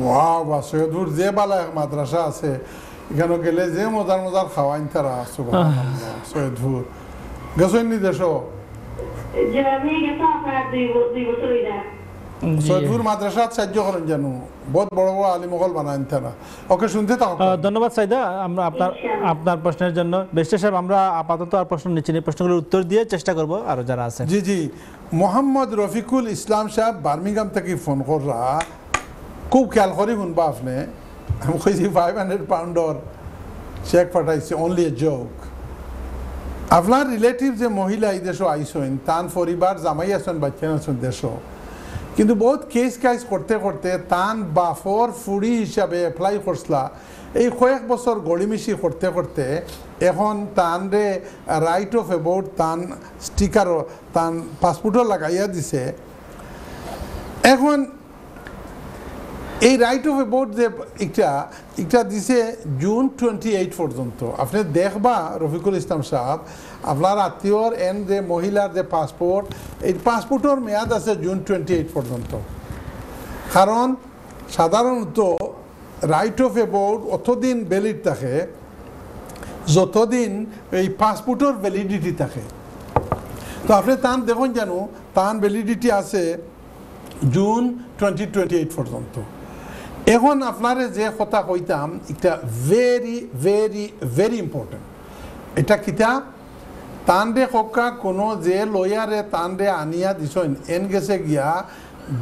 ওয়াও, বা সৈয়দপুর যে বালা এক মাদ্রাসা আছে, এখানে গেলে যে মজার মজার খাওয়াইন তারা। সুবহানাল্লাহ, সৈয়দপুর গেছেন নি দেশ? যে আমি গেছো আপনার 2 বছর হইলা। সৈয়দপুর মাদ্রাসাত সাহায্য করেন জানো, বহুত বড় বড় আলিমহল বানান তারা। ওকে, শুনতে থাকো। ধন্যবাদ সাইদা, আমরা আপনার প্রশ্নের জন্য। বেস্টার সাহেব, আমরা আপাতত আর প্রশ্ন নিচ্ছি না, প্রশ্নগুলোর উত্তর দিয়ে চেষ্টা করব আরো যারা আছে। জি জি, মোহাম্মদ রফিকুল ইসলাম সাহেব বার্মিংহাম থেকে ফোন কররা, খুব খেয়াল করি শুনবা আপনি। আমি কইছি 500 পাউন্ডর চেক পাঠাইছে, অনলি এ জোক। আপনার রিলেটিভ যে মহিলা এই দেশও আইসেন, তান পরিবার জামাই আছেন, বাচ্চা আছেন দেশ, কিন্তু বহুত কেস কাইস করতে করতে তান বাফর ফুড়ি হিসাবে অ্যাপ্লাই করছলা। এই কয়েক বছর গড়িমিশি করতে করতে এখন তান রে রাইট অফ অ্যাবাউট তান স্টিকারও তান পাসপোর্টও লাগাইয়া দিছে। এখন এই রাইট অফ অ্যাবাউট যে একটা দিছে জুন 28 পর্যন্ত। আপনি দেখবা রফিকুল ইসলাম সাহেব, আপনার আত্মীয়র এন যে মহিলার যে পাসপোর্ট, এই পাসপোর্টের মেয়াদ আছে জুন 28 পর্যন্ত। কারণ সাধারণত রাইট অফ অ্যাবাউট অতদিন ভ্যালিড থাকে যতদিন এই পাসপোর্টের ভ্যালিডিটি থাকে। তো আপনি তান দেখুন জানো, তান ভ্যালিডিটি আছে জুন 2028 পর্যন্ত। এখন আপনারে যে কথা কইতাম, এটা ভেরি ভেরি ভেরি ইম্পর্টেন্ট। এটা কিতা, তানরে হকা কোনো যে লয়ারে তানরে আনিয়া দিছেন, এন গেছে গিয়া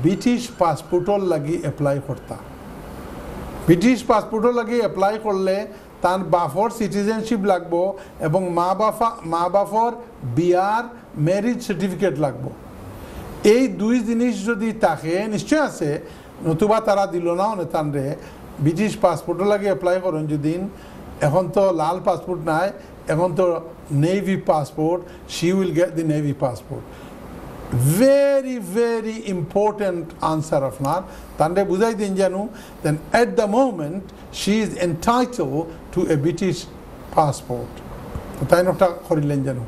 ব্রিটিশ পাসপোর্টর লাগি এপ্লাই করতা। ব্রিটিশ পাসপোর্টর লাগি এপ্লাই করলে তার বাফর সিটিজেনশিপ লাগবো এবং মা বাফর বিয়ার ম্যারিজ সার্টিফিকেট লাগবো। এই দুই জিনিস যদি থাকে, নিশ্চয় আছে, নতুবা তারা দিল না তানরে ব্রিটিশ পাসপোর্টও লাগে অ্যাপ্লাই করেন যদি। এখন তো লাল পাসপোর্ট নাই, এখন তো navy passport, she will get the navy passport. Very very important answer আপনার তানরে বুঝাই দিন জানো, then at the moment she is entitle to a British passport. তাই নটা করিলেন জানো।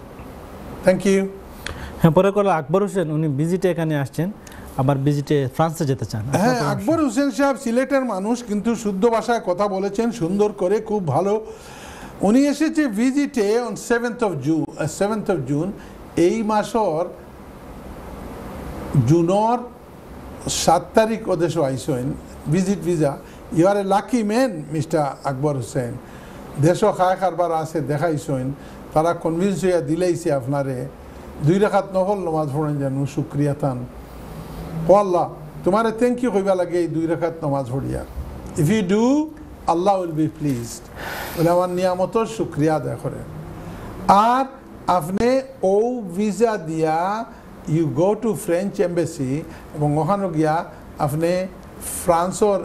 Thank you. হ্যাঁ, পরে করলো আকবর হোসেন, উনি ভিজিটে এখানে আসছেন, আবার ভিজিটে ফ্রান্সে যেতে চান। হ্যাঁ, আকবর হোসেন সাহেব সিলেটের মানুষ, কিন্তু শুদ্ধ ভাষায় কথা বলেছেন সুন্দর করে, খুব ভালো। উনি এসেছে ভিজিটে অন 7th of June। এই মাসর জুনের 7 তারিখ ওদেশ আইসেন visit visa. You are a lucky man mister Akbar Hossain. দেশ খায় কারবার আছে দেখাইছেন, তারা কনভিন্স হইয়া দিলেইছে আপনারে 2 রাকাত নফল নামাজ পড়েন জানো, শুক্রিয়া তান। ও আল্লাহ, তোমারে থ্যাংক ইউ কইবা লাগে এই 2 রাকাত নামাজ পড়িয়া। If you do, Allah will be pleased. বলে আমার নিয়ামতর শুক্রিয়া আদায় করেন। আর আপনি ও ভিসা দিয়া you go to French embassy, এবং ওখানে গিয়া আপনি ফ্রান্সর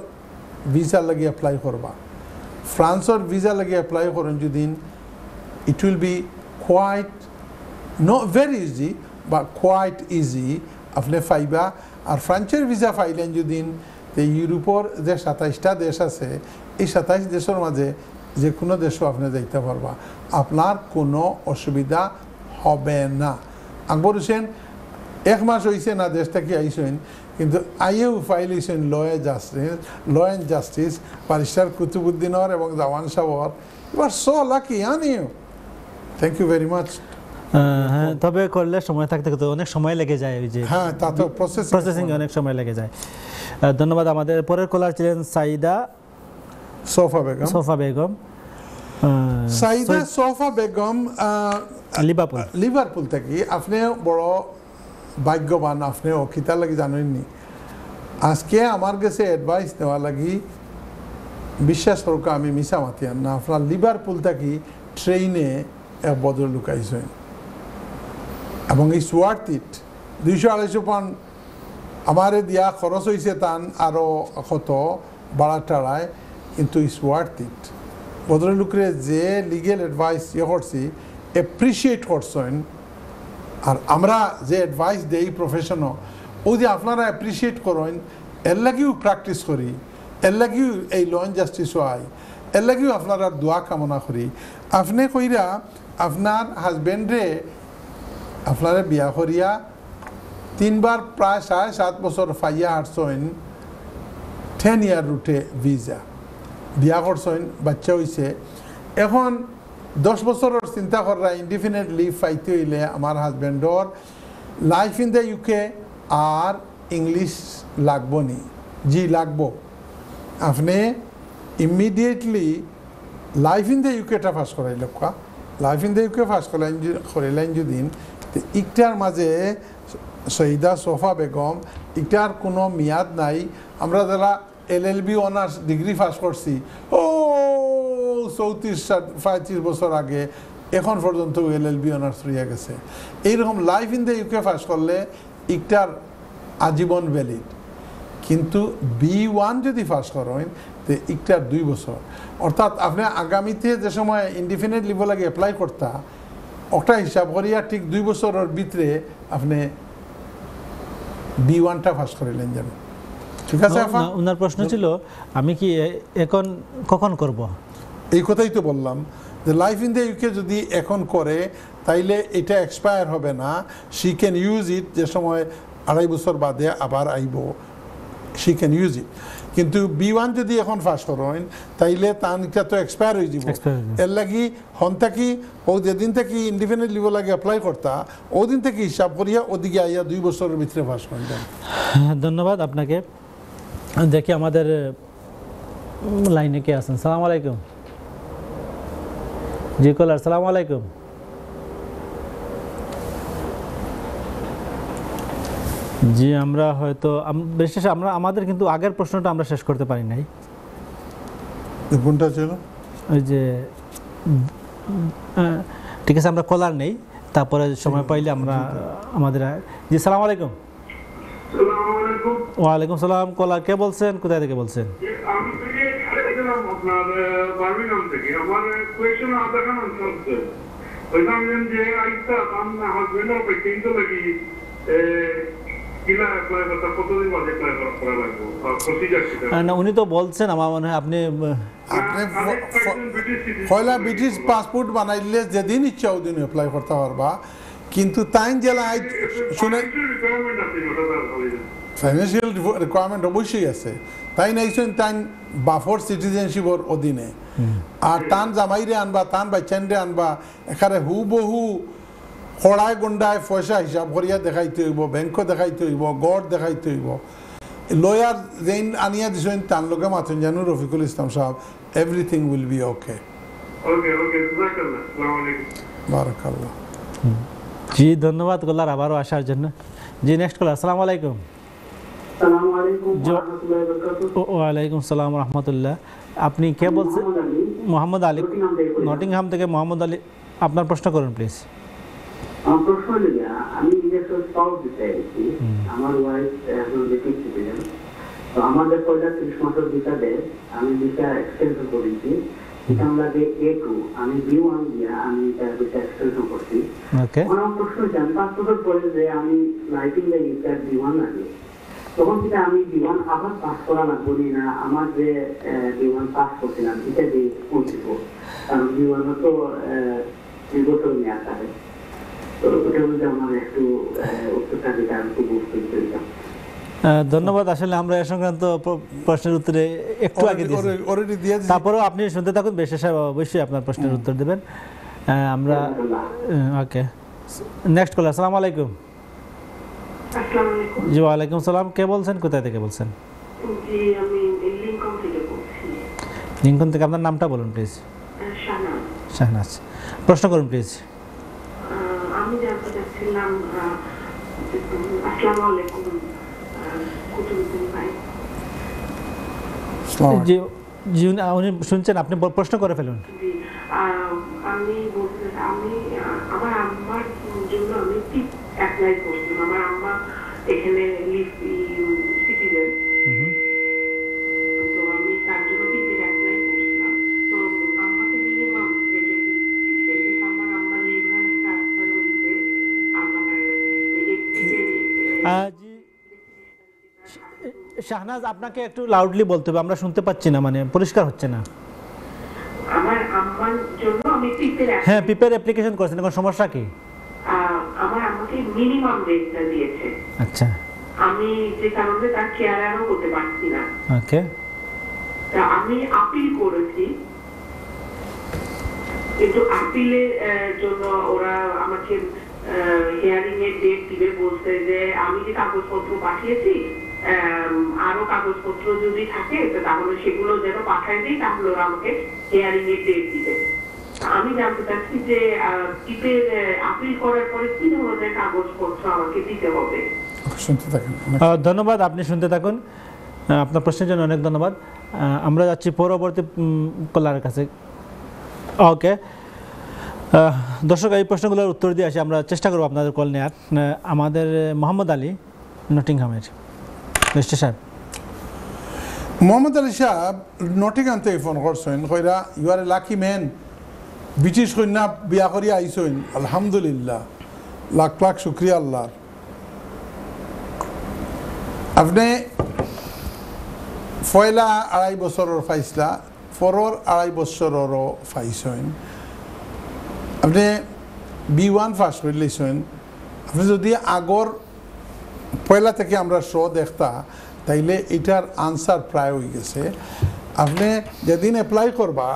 ভিসা লাগে অ্যাপ্লাই করবা। ফ্রান্সর ভিসা লাগে অ্যাপ্লাই করেন যদি, it will be quite not very easy but quite easy আপনি পাইবা। আর ফ্রান্সের ভিসা পাইলেন যদি, ইউরোপের যে 27টা দেশ আছে, এই 27 দেশের মাঝে যে কোনো দেশও আপনি যাইতে পারবা, আপনার কোনো অসুবিধা হবে না। আকবর হোসেন 1 মাস হয়েছে না দেশ থেকে আইসেন, কিন্তু আইয়েও ফাইল হয়েছেন ল অ্যান্ড জাস্টিস ব্যারিস্টার কুতুবুদ্দিনের এবং জাওয়ান সাহর। ইউ আর সো লাকি আনিও। Thank you very much. হ্যাঁ, তবে করলে সময় থাকতে তো অনেক সময় লেগে যায়, ওই যে হ্যাঁ, তা তো প্রসেসিং অনেক সময় লেগে যায়। ধন্যবাদ। আমাদের পরের কলার ছিলেন Saida sofa Begum. Saida sofa Begum Liverpool থেকে। আপনি বড় ভাগ্যবান, আপনি অখিতা লাগি জানেননি। আজকে আমার কাছে অ্যাডভাইস নেওয়া লাগি, বিশ্বাস করুক আমি মিশা মাতিয়ান না, আপনার লিভারপুল থেকে ট্রেনে এক বদল লুকাইছেন এবং ইটস ওয়ার্থ ইট। 200-250 পাউন্ড আমারে দিয়া খরচ হয়েছে তান, আরও কত বাড়া টাড়ায়, কিন্তু ইটস ওয়ার্থ ইট। ভদ্রলোকরে যে লিগেল অ্যাডভাইস করছি অ্যাপ্রিসিয়েট করছেন, আর আমরা যে অ্যাডভাইস দেই প্রফেশনও, ও যে আপনারা অ্যাপ্রিসিয়েট করেন, এর লাগেও প্র্যাকটিস করি, এর লাগেও এই ল অ্যান্ড জাস্টিসও আই, এর লাগেও আপনারা দোয়া কামনা করি। আপনি কইরা আপনার হাজবেন্ডরে আপনারা বিয়া করিয়া 3 বার প্রায় 7.5 বছর ফাইয়া হাঁটছেন 10 ইয়ার রুটে ভিসা, বিয়া করছেন, বাচ্চা হয়েছে। এখন 10 বছরের চিন্তা করা ইনডিফিনিট লিভ পাইতে হইলে আমার হাজবেন্ডর লাইফ ইন দ্য ইউকে আর ইংলিশ লাগবো নি? জি লাগবো। আপনি ইমিডিয়েটলি লাইফ ইন দ্য ইউকেটা ফার্স্ট করাইল কা, life in the UK first করাইলেন যদি ইকটার মাঝে শহীদা সোফা বেগম ইকটার কোনো মেয়াদ নাই। আমরা যারা LLB অনার্স ডিগ্রি পাস করছি ও 34-35 বছর আগে, এখন পর্যন্ত LLB অনার্স রয়ে গেছে। এইরকম life in the UK pass করলে ইকটার আজীবন ভ্যালিড। কিন্তু B1 যদি পাস করেন তো ইকটার 2 বছর, অর্থাৎ আপনি আগামীতে যে সময় ইনডিফিনিট লিভ লাগে অ্যাপ্লাই করতা একটা হিসাব করিয়া ঠিক 2 বছরের ভিতরে আপনি B1টা পাস করিলেন যাবেন। ঠিক আছে? ওনার প্রশ্ন ছিল আমি কি এখন কখন করব? এই কথাই তো বললাম যে লাইফ ইন দ্য ইউকে যদি এখন করে তাইলে এটা এক্সপায়ার হবে না, শি ক্যান ইউজ ইট। যে সময় 2.5 বছর বাদে আবার আইব, শি ক্যান ইউজ ইট। কিন্তু B1 যদি এখন পাস করেন তাইলে তানটা তো এক্সপায়ার হয়ে যাব। এর লাগি হন থাকি ও যেদিন থেকে ইন্ডিপেন্ডেন্ট লিভ লাগে অ্যাপ্লাই করতা ওদিন থেকে হিসাব করিয়া ওদিকে আইয়া 2 বছরের ভিতরে পাস করেন। ধন্যবাদ আপনাকে। দেখি আমাদের লাইনে কে আছেন। সালাম আলাইকুম। জি কলার, সালাম আলাইকুম। জি আমরা হয়তো বিশেষ আমরা আমাদের কিন্তু আগের প্রশ্নটা আমরা শেষ করতে পারি নাই। কোনটা ছিল? ওই যে ঠিক আছে আমরা কলার নেই, তারপরে সময় পাইলে আমরা আমাদের। জি সালাম আলাইকুম। ওয়ালাইকুম সালাম। কলার কে বলছেন, কোথায় থেকে বলছেন? আমি থেকে আসছিলাম আপনার বার্মিংহাম থেকে। আমার কোয়েশ্চন আধা খান আনসার হচ্ছে ওইখান যে আইসা আমার হাজবেন্ড অফ কিন্তু লাগি কিলা অ্যাপ্লাই করতে কতদিন বাদে অ্যাপ্লাই করা লাগবে প্রসিজার সেটা? না উনি তো বলছেন আমার মনে হয় আপনি পয়লা ব্রিটিশ পাসপোর্ট বানাইলে যেদিন ইচ্ছা ওদিন অ্যাপ্লাই করতে পারবা। কিন্তু তাই জেলা শুনে ফাইন্যান্সিয়াল রিকোয়ারমেন্ট অবশ্যই আছে। তাই নাইছেন তাই বাফর সিটিজেনশিপর অধীনে। আর টান জামাইরে আনবা, টান বাচ্চানরে আনবা, এখানে হুবহু খড়ায় গন্ডায় পয়সা হিসাব করিয়া দেখাইতে হইব, ব্যাংক দেখাইতে হইব, গড় দেখাইতে হইব। লয়ার যেইন আনিয়া দিছেন তার লগে মাতুন জানু রফিকুল ইসলাম সাহেব, এভরিথিং উইল বি ওকে। বারাকাল্লাহ। জি ধন্যবাদ কলার আবারও আসার জন্য। জি নেক্সট কলার। আসসালামু আলাইকুম। ওয়ালাইকুম সালাম রহমতুল্লাহ। আপনি কে বলছেন? মোহাম্মদ আলী, নটিংহাম থেকে। মোহাম্মদ আলী, আপনার প্রশ্ন করুন প্লিজ। আমার প্রশ্ন হলো আমি নিজস্ব স্পাউস দিতে চাইছি। আমার ওয়াইফ এখন ব্রিটিশ সিটিজেন। তো আমাদের পয়লা 30 মাসের ভিতরে আমি ভিসা এক্সটেনশন করেছি। এখান লাগে A2, আমি B1 দিয়া আমি তার ভিসা এক্সটেনশন করছি। আমার প্রশ্ন জান 5 বছর পরে যে আমি লাইফিং দ্য ইউকে B1 লাগে, তখন থেকে আমি B1 আবার পাস করা লাগবো না? আমার যে B1 পাস করছিলাম এটা দিয়ে পৌঁছব, কারণ B1 তো 2 বছর মেয়াদ থাকে। ধন্যবাদ। আসলে আমরা এ সংক্রান্ত প্রশ্নের উত্তরে একটু আগে দিয়েছি, তারপরেও আপনি শুনতে থাকুন, বেশ অবশ্যই আপনার প্রশ্নের উত্তর দেবেন আমরা। ওকে নেক্সট কলার। আসসালামু আলাইকুম। জি ওয়ালাইকুম সালাম। কে বলছেন, কোথায় থেকে বলছেন? জি আমি লিংকন থেকে বলছি। লিংকন থেকে। আপনার নামটা বলুন প্লিজ। শাহনাজ। শাহনাজ, প্রশ্ন করুন প্লিজ। আমি জানতে চাচ্ছিলাম, আসসালামু আলাইকুম কুতুবুদ্দিন ভাই। জি জি উনি শুনছেন, আপনি প্রশ্ন করে ফেলুন। জি আমি বলতে আমি আমার আম্মার জন্য আমি টিপ অ্যাপ্লাই করছিলাম। আমার আম্মা এখানে সিটিজেন, তো আমি তার জন্য টিপের অ্যাপ্লাই করছিলাম। তো আম্মাকে মিনিমাম আমার আম্মার লিভার ট্রান্সফার হইতে আমার শাহনাজ আপনাকে একটু লাউডলি বলতে হবে, আমরা শুনতে পাচ্ছি না, মানে পরিষ্কার হচ্ছে না। আমার আম্মার জন্য আমি পিপের হ্যাঁ পিপের অ্যাপ্লিকেশন করেছেন, এখন সমস্যা কি? আমার আম্মাকে মিনিমাম রেটটা দিয়েছে। আচ্ছা। আমি যে কারণে তার কেয়ারও করতে পারছি না। ওকে। তা আমি আপিল করেছি, কিন্তু আপিলের জন্য ওরা আমাকে হিয়ারিং এর ডেট দিবে, বলছে যে আমি যে কাগজপত্র পাঠিয়েছি আরো কাগজপত্র যদি থাকে তাহলে সেগুলো যেন পাঠায় দিই, তাহলে ওরা আমাকে হিয়ারিং এর ডেট দিবে। আমি জানতে চাচ্ছি যে টিপের আপিল করার পরে কি ধরনের কাগজপত্র আমাকে দিতে হবে? শুনতে থাকেন। ধন্যবাদ, আপনি শুনতে থাকুন। আপনার প্রশ্নের জন্য অনেক ধন্যবাদ। আমরা যাচ্ছি পরবর্তী কলারের কাছে। ওকে দর্শক, এই প্রশ্নগুলোর উত্তর দিয়ে আসি, আমরা চেষ্টা করবো আপনাদের কল নেওয়ার। আমাদের মোহাম্মদ আলী নটিংহামের মিস্টার সাহেব। মোহাম্মদ আলী সাহেব নটিংহাম থেকে ফোন করছেন, কইরা you are a lucky man, British কন্যা বিয়া করিয়া আইসইন, আলহামদুলিল্লাহ, লাখ লাখ শুক্রিয়া আল্লাহর। আপনি পয়লা 2.5 বছরের ফাইসলা, পরের 2.5 বছরেরও ফাইসইন, আপনি B1 পাস করলেছেন। আপনি যদি আগর পয়লা থেকে আমরা শো দেখতা তাইলে এটার আনসার প্রায় হয়ে গেছে। আপনি যেদিন অ্যাপ্লাই করবা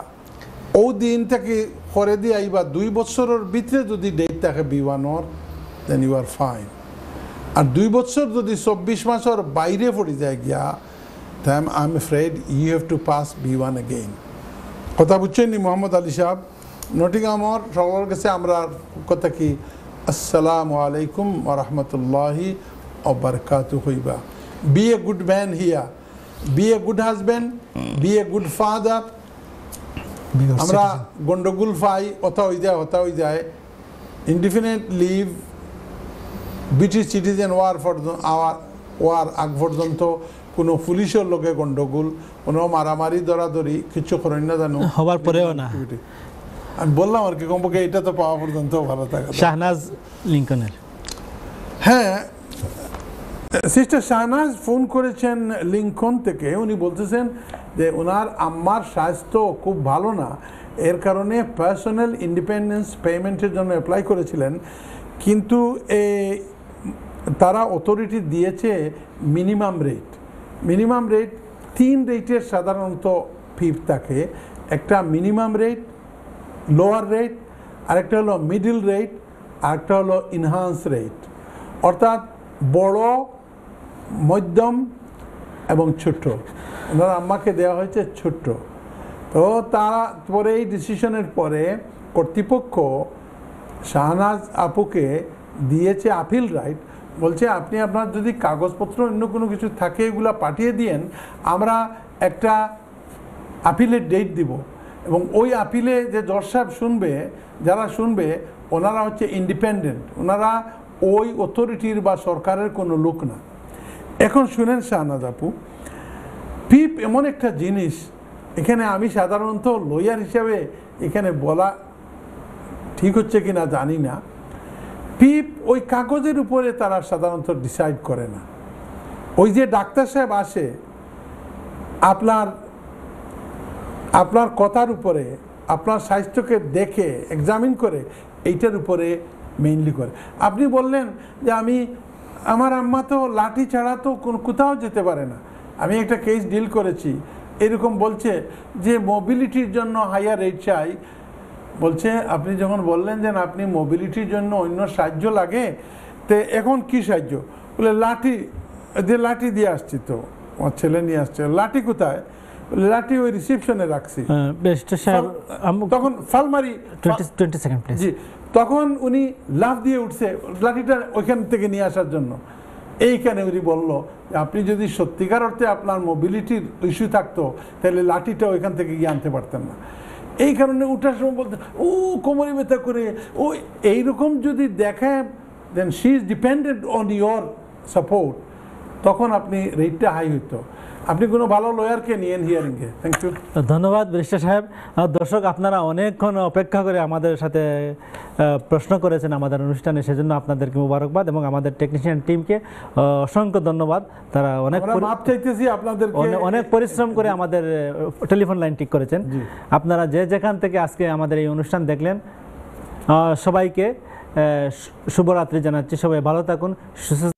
ও দিন থেকে করে দিয়ে আইবা 2 বছরের ভিতরে যদি ডেট থাকে B1-ওর, দেন ইউ আর ফাইন। আর 2 বছর যদি 24 মাসের বাইরে পড়ে যায় গিয়া, then I'm afraid you have to pass B1 again. কথা বুঝছেন নি মোহাম্মদ আলী সাহেব? নটিংহামর সকলের কাছে আমরা কথা কি আসসালামু আলাইকুম ওয়া রাহমাতুল্লাহি ওয়া বারাকাতুহু হইবা। Be a good man here, be a good husband, be a good father. আমরা গন্ডগোল পাই, কথা হয়ে যায় ইনডিফিনিট লিভ, ব্রিটিশ সিটিজেন ওয়ার আগ পর্যন্ত কোনো পুলিশের লোকে গন্ডগোল, কোনো মারামারি ধরাধরি কিছু করেন না জানো, হবার পরেও না। আমি বললাম আর কি, কমপক্ষে এটা তো পাওয়া পর্যন্ত ভালো থাকা। শাহনাজ লিঙ্কনের। হ্যাঁ, সিস্টার শাহনাজ ফোন করেছেন লিঙ্কন থেকে। উনি বলতেছেন যে ওনার আম্মার স্বাস্থ্য খুব ভালো না, এর কারণে পার্সোনাল ইন্ডিপেন্ডেন্স পেমেন্টের জন্য অ্যাপ্লাই করেছিলেন, কিন্তু তারা অথরিটি দিয়েছে মিনিমাম রেট। 3 রেটের সাধারণত ফিপ থাকে, একটা মিনিমাম রেট, লোয়ার রেট, আরেকটা হলো মিডল রেট, আরেকটা হলো ইনহান্স রেট। অর্থাৎ বড়, মধ্যম এবং ছোট্ট। ওনার আম্মাকে দেওয়া হয়েছে ছোট্ট। তো তারা পরে এই ডিসিশনের পরে কর্তৃপক্ষ শাহনাজ আপুকে দিয়েছে আপিল রাইট। বলছে আপনি আপনার যদি কাগজপত্র অন্য কোনো কিছু থাকে এগুলো পাঠিয়ে দিয়েন, আমরা একটা আপিলের ডেট দিব, এবং ওই আপিলে যে জজ সাহেব শুনবে, যারা শুনবে ওনারা হচ্ছে ইন্ডিপেন্ডেন্ট, ওনারা ওই অথরিটির বা সরকারের কোনো লোক না। এখন শুনেন শাহনাজ আপু, পিপ এমন একটা জিনিস, এখানে আমি সাধারণত লয়ার হিসাবে এখানে বলা ঠিক হচ্ছে কি না জানি না, পিপ ওই কাগজের উপরে তারা সাধারণত ডিসাইড করে না। ওই যে ডাক্তার সাহেব আসে আপনার কথার উপরে, আপনার স্বাস্থ্যকে দেখে এক্সামিন করে, এইটার উপরে মেইনলি করে। আপনি বললেন যে আমার আম্মা তো লাঠি ছাড়া তো কোথাও যেতে পারে না, আমি একটা কেস ডিল করেছি, এরকম বলছে যে মোবিলিটির জন্য হায়ার রেট চাই। বলছে আপনি যখন বললেন যে আপনি মোবিলিটির জন্য অন্য সাহায্য লাগে, তো এখন কি সাহায্য? বলে লাঠি দিয়ে আসছি, তো আমার ছেলে নিয়ে আসছে। লাঠি কোথায়? লাঠি ওই রিসেপশনে রাখছি। তখন ফালমারি 20 সেকেন্ড প্লিজ। জি, তখন উনি লাফ দিয়ে উঠছে লাঠিটা ওইখান থেকে নিয়ে আসার জন্য। এইখানে উনি বললো আপনি যদি সত্যিকার অর্থে আপনার মোবিলিটির ইস্যু থাকতো তাহলে লাঠিটা ওইখান থেকে গিয়ে আনতে পারতেন না। এই কারণে উঠার সময় বলতে ও কোমরে ব্যথা করে, ও এইরকম যদি দেখে, then she is dependent on your support, তখন আপনি রেটটা হাই হইতো। আপনি কোনো ভালো লয়ারকে নিয়েন হিয়ারিংয়ে। Thank you. ধন্যবাদ ব্যারিস্টার সাহেব। দর্শক, আপনারা অনেকক্ষণ অপেক্ষা করে আমাদের সাথে প্রশ্ন করেছেন আমাদের অনুষ্ঠানে, সেজন্য আপনাদেরকে মুবারকবাদ এবং আমাদের টেকনিশিয়ান টিমকে অসংখ্য ধন্যবাদ। তারা অনেক পরিশ্রম করে আমাদের টেলিফোন লাইন ঠিক করেছেন। আপনারা যে যেখান থেকে আজকে আমাদের এই অনুষ্ঠান দেখলেন, সবাইকে শুভরাত্রি জানাচ্ছি। সবাই ভালো থাকুন, সুস্থ